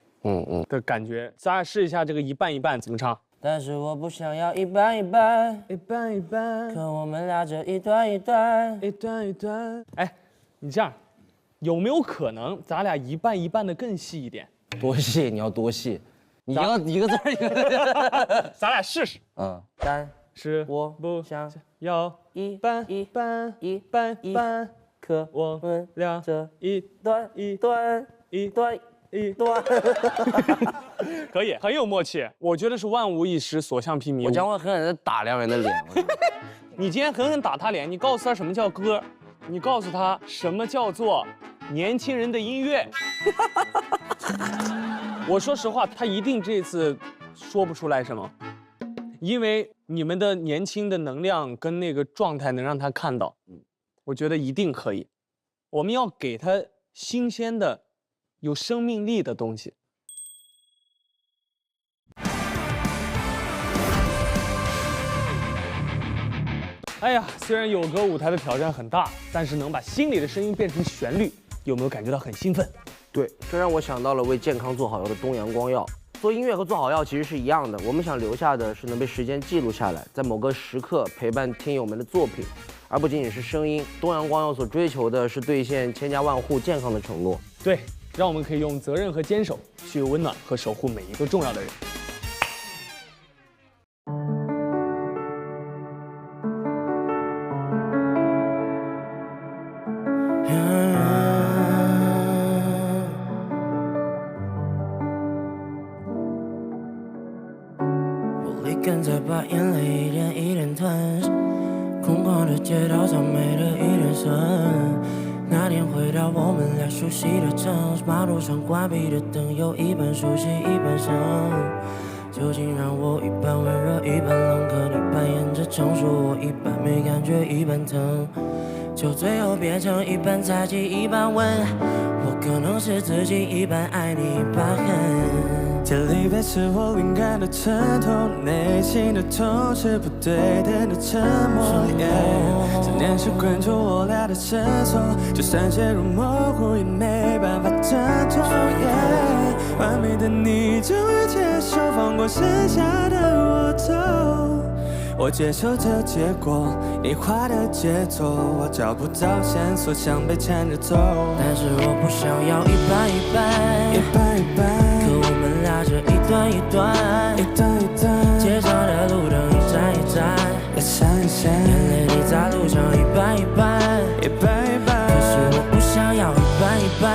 的感觉。咱俩试一下这个一半一半怎么唱？
但是我不想要一半一半，
一半一半，
可我们俩这一段一段，
一段一段。哎，你这样，有没有可能咱俩一半一半的更细一点？
多细？你要多细？你要一个字一个字。
咱俩试试。
但
是
我不想
要一半一半，一半一半，可我们俩这一段一段，一段一段。可以，很有默契。我觉得是万无一失，所向披靡。
我将会狠狠地打2人的脸。
你今天狠狠打他脸，你告诉他什么叫歌，你告诉他什么叫做年轻人的音乐。我说实话，他一定这次说不出来什么，因为你们的年轻的能量跟那个状态能让他看到。我觉得一定可以。我们要给他新鲜的、有生命力的东西。哎呀，虽然有歌舞台的挑战很大，但是能把心里的声音变成旋律，有没有感觉到很兴奋？
对，这让我想到了为健康做好药的东阳光药。做音乐和做好药其实是一样的，我们想留下的是能被时间记录下来，在某个时刻陪伴听友们的作品，而不仅仅是声音。东阳光药所追求的是兑现千家万户健康的承诺。
对，让我们可以用责任和坚守，去温暖和守护每一个重要的人。
跟着把眼泪一点一点吞，空旷的街道上没了一点声。那天回到我们俩熟悉的城，马路上关闭的灯，有一半熟悉一半生。究竟让我一半温热一半冷，可你扮演着成熟，我一半没感觉一半疼，就最后变成一半猜忌一半问。我可能是自己一半爱你一半恨。这离别是我灵感的衬托，内心的痛是不对等的沉默。思念是困住我俩的绳索，就算陷入模糊也没办法挣脱。完美的你终于接受，放过剩下的我走。我接受这结果，你画的节奏，我找不到线索，像被牵着走。但是我不想要一半一半，一半一半。可我们俩这一段一段，一段一段。街上的路灯一盏一盏，一闪一闪。眼泪滴在路上一半一半，一半一半。可是我不想要一半一半，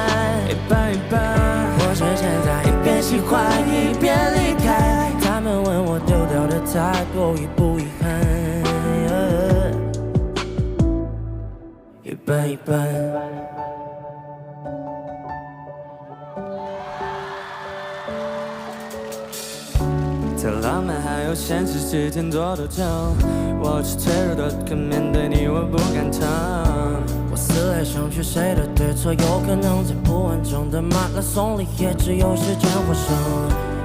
一半一半。我是现在一边喜欢一边离开，他们问我丢掉的太多遗不遗憾，一半一半。在浪漫还有现实之间做斗争，我是脆弱的，可面对你我不敢疼。我思来想去，谁的对错有可能在不完整的马拉松里，也只有时间获胜。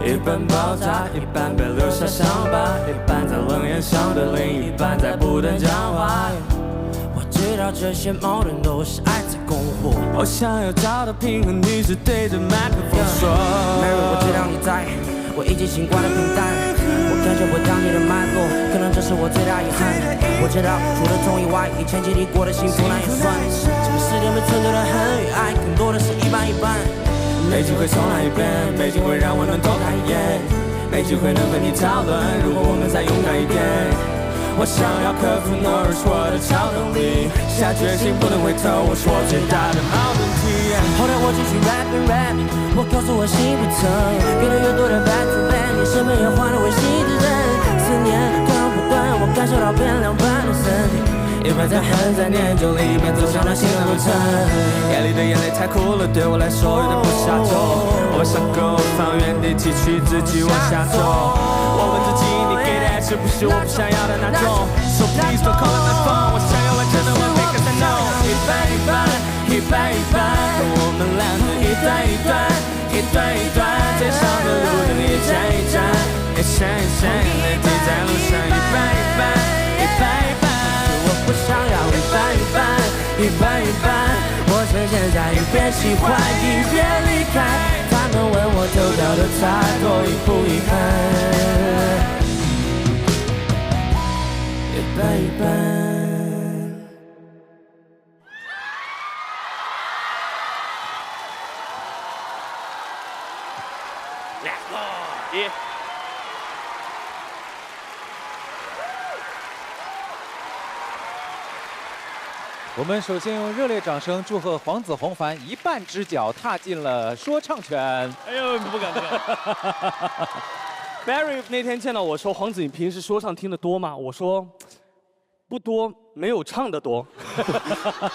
一半爆炸，一半被留下伤疤，一半在冷眼相对，另一半在不断讲话。我知道这些矛盾都是爱在供货，我想要找到平衡，你是对着麦克风说。Mary， 我知道你在，我已经习惯了平淡，我感觉不到你的脉络，可能这是我最大遗憾。我知道除了痛以外，以前经历过的幸福那也算。这个世界没存在的恨与爱，更多的是一半一半。没机会重来一遍，没机会让我能多看一眼，没机会能和你讨论，如果我们再勇敢一点。我想要克服 Norris 我的超能力，下决心不能回头，我说最大的矛盾体。后来我继续 rap， 我告诉我心不疼，给了越多的 back to back， 你身边也换了违心的人，思念刚不断。我感受到变凉般的身体，一边在恨在念旧里，一边走向了新的路程。眼里的眼泪太苦了，对我来说有点不下头。我想够放原地提取自己往下走。我问自己，你给的爱是不是我不想要的那种 ？So please don't call my phone， 我想要完整的完美 ，cause I know 一半一半，一半一半，我们俩是一段一段，一段一段，最长的路等你一站一站，一闪一闪，眼泪滴在路上，一半一半，一半一半。我不想要一半一半，一半一半，我趁现在一边喜欢一边离开。他们问我走掉的太多，遗不遗憾？一半一半。
我们首先用热烈掌声祝贺黄子弘凡一半只脚踏进了说唱圈。
哎呦，不敢不敢。Barry 那天见到我说：“黄子，你平时说唱听得多吗？”我说：“不多，没有唱的多。”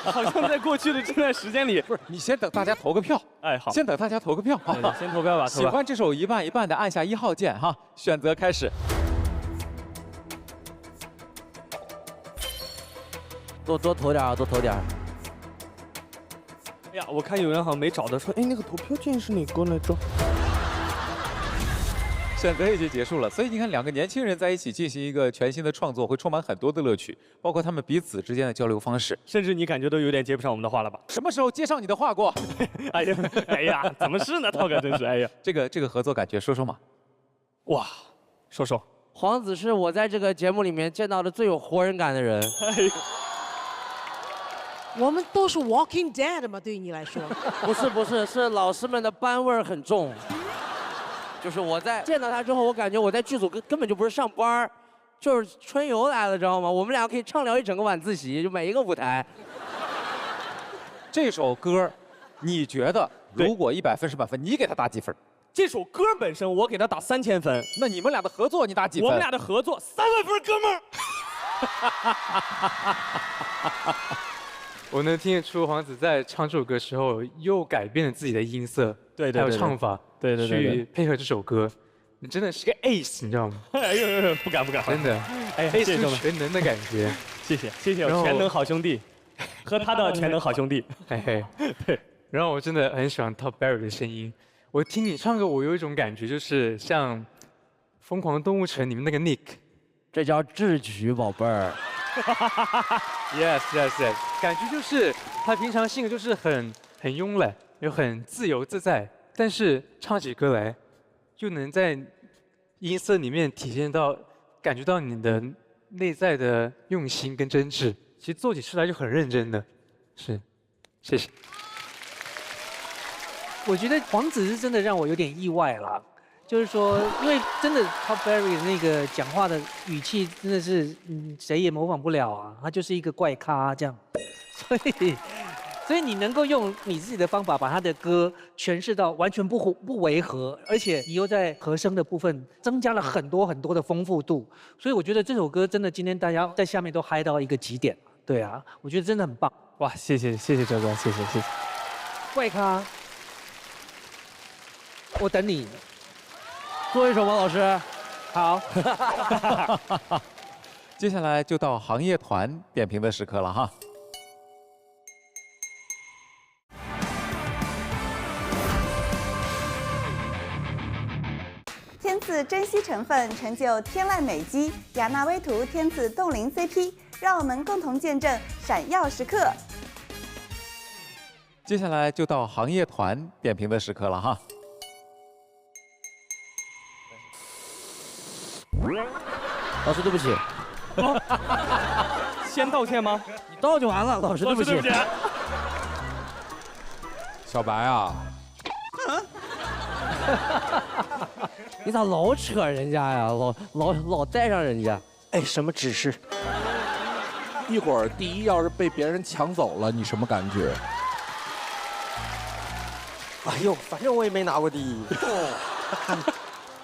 好像在过去的这段时间里，
不是你先等大家投个票。
哎，好，
先等大家投个票。
对对先投票吧。
喜欢这首一半一半的，按下1号键哈，选择开始。
多投点啊，多投点。
哎呀，我看有人好像没找到，说，哎，那个投票键是哪个来着？
选择已经结束了，所以你看，两个年轻人在一起进行一个全新的创作，会充满很多的乐趣，包括他们彼此之间的交流方式，
甚至你感觉都有点接不上我们的话了吧？
什么时候接上你的话过？
哎呀，怎么是呢？涛哥真是，哎呀，
这个合作感觉说说嘛？
哇，说说。
黄子是我在这个节目里面见到的最有活人感的人。
哎呦。
我们都是 Walking Dead 嘛，对于你来说。
不是，是老师们的班味儿很重。就是我在见到他之后，我感觉我在剧组根本就不是上班，就是春游来了，知道吗？我们俩可以畅聊一整个晚自习，就每一个舞台。
这首歌，你觉得如果100分是满分，你给他打几分？
这首歌本身我给他打3000分。
那你们俩的合作你打几分？
我们俩的合作3万分，哥们
儿。我能听得出黄子在唱这首歌的时候，又改变了自己的音色，
对，
还有唱法，
对，
去配合这首歌。你真的是个 ace， 你知道吗？
哎呦，不敢，
真的，
哎
，ace 是全能的感觉。
谢谢，全能好兄弟，和他的全能好兄弟。
嘿嘿，对。然后我真的很喜欢 Top Barry 的声音。我听你唱歌，我有一种感觉，就是像《疯狂动物城》里面那个 Nick，
这叫智取，宝贝儿。
yes， 感觉就是他平常性格就是很慵懒，又很自由自在，但是唱起歌来，就能在音色里面体现到、感觉到你的内在的用心跟真挚。其实做起事来就很认真的，是，谢谢。
我觉得黄子是真的让我有点意外啦。就是说，因为真的 Top Barry 那个讲话的语气真的是，谁也模仿不了啊，他就是一个怪咖这样，所以你能够用你自己的方法把他的歌诠释到完全不违和，而且你又在和声的部分增加了很多很多的丰富度，所以我觉得这首歌真的今天大家在下面都嗨到一个极点，对啊，我觉得真的很棒。
哇，谢谢哲哥，谢谢。
怪咖，我等你。
做一首吧，老师。
好。
接下来就到行业团点评的时刻了哈。
天赐珍稀成分，成就天籁美肌，雅纳薇图天赐冻龄 CP， 让我们共同见证闪耀时刻。
接下来就到行业团点评的时刻了哈。
老师，对不起。
先道歉吗？
你道就完了，老师，对不起。
小白啊，
你咋老扯人家呀？老带上人家。
哎，什么指示？
一会儿第一要是被别人抢走了，你什么感觉？
哎呦，反正我也没拿过第一。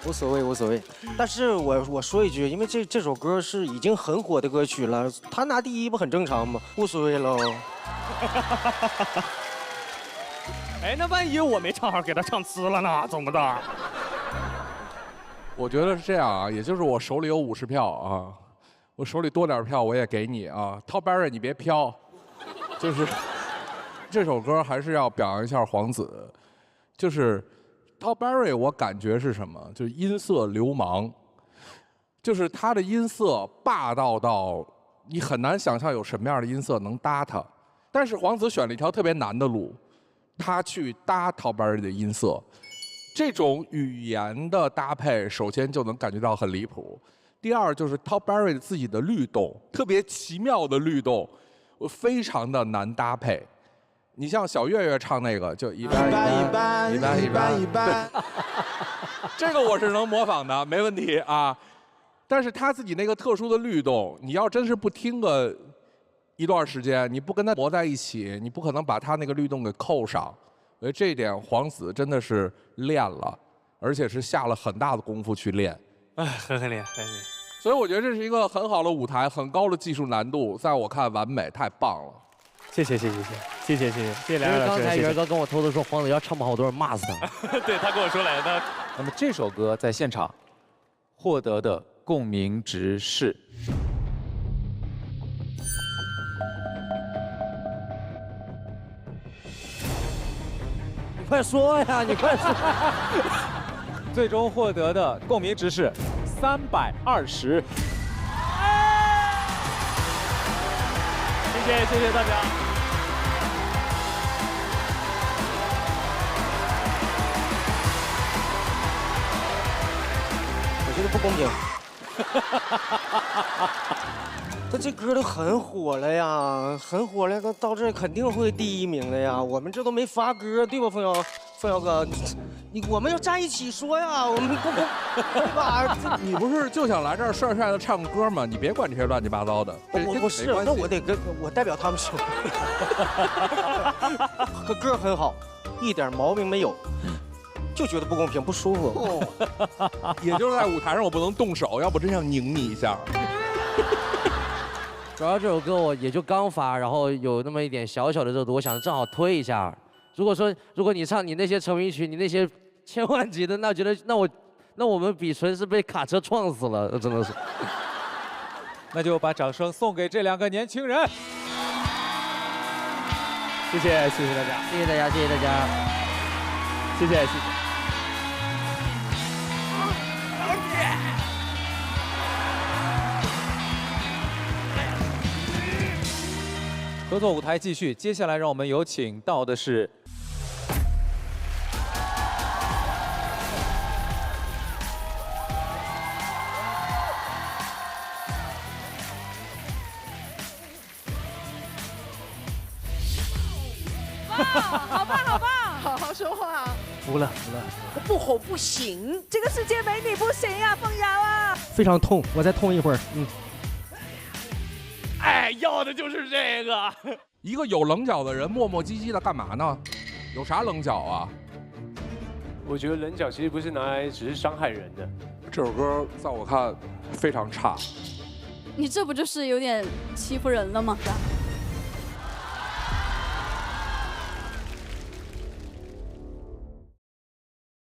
无所谓无所谓。但是我说一句，因为这首歌是已经很火的歌曲了，他拿第一不很正常吗？无所谓喽。
哎，那万一我没唱好，给他唱呲了呢？怎么的？
我觉得是这样啊，也就是我手里有50票啊，我手里多点票我也给你啊。Top Berry 你别飘，就是这首歌还是要表扬一下黄子，就是 Top Berry 我感觉是什么？就是音色流氓，就是他的音色霸道到你很难想象有什么样的音色能搭它。但是黄子选了一条特别难的路，他去搭 Top Berry 的音色。这种语言的搭配，首先就能感觉到很离谱。第二就是 Top Berry 自己的律动，特别奇妙的律动，非常的难搭配。你像小岳岳唱那个，就一般一般，这个我是能模仿的，没问题啊。但是他自己那个特殊的律动，你要真是不听个一段时间，你不跟他磨在一起，你不可能把他那个律动给扣上。所以这一点黄子真的是练了，而且是下了很大的功夫去练。
哎，狠练，狠练。
所以我觉得这是一个很好的舞台，很高的技术难度，在我看完美，太棒了。
谢谢两位老师。
刚才元哥跟我偷偷说黄子要唱不好，我都是骂死他。
对他跟我说来的。
那么这首歌在现场获得的共鸣值是。
你快说呀！你快说。
最终获得的共鸣值是320。
谢谢大家。
我觉得不公平。这歌都很火了呀，很火了，到这肯定会第1名的呀。我们这都没发歌，对吧，凤瑶哥？我们要站一起说呀，我们不对吧？
你不是就想来这儿帅帅的唱个歌吗？你别管这些乱七八糟的。
我是，那我得我代表他们说。歌很好，一点毛病没有。就觉得不公平、不舒服。
也就是在舞台上我不能动手，要不真想拧你一下。
主要这首歌我也就刚发，然后有那么一点小小的热度，我想正好推一下。如果你唱你那些成名曲，你那些千万级的，那觉得那我们比纯是被卡车撞死了，真的是。
那就把掌声送给这2个年轻人。
谢谢大家，
谢谢大家，
谢谢。
合作舞台继续，接下来让我们有请到的是
好棒，好好说话。
服了。
不吼不行，这个世界没你不行啊，凤瑶啊！
非常痛，我再痛一会儿。
哎，要的就是这个。
一个有棱角的人磨磨唧唧的干嘛呢？有啥棱角啊？
我觉得棱角其实不是拿来只是伤害人的。
这首歌在我看非常差。
你这不就是有点欺负人了吗？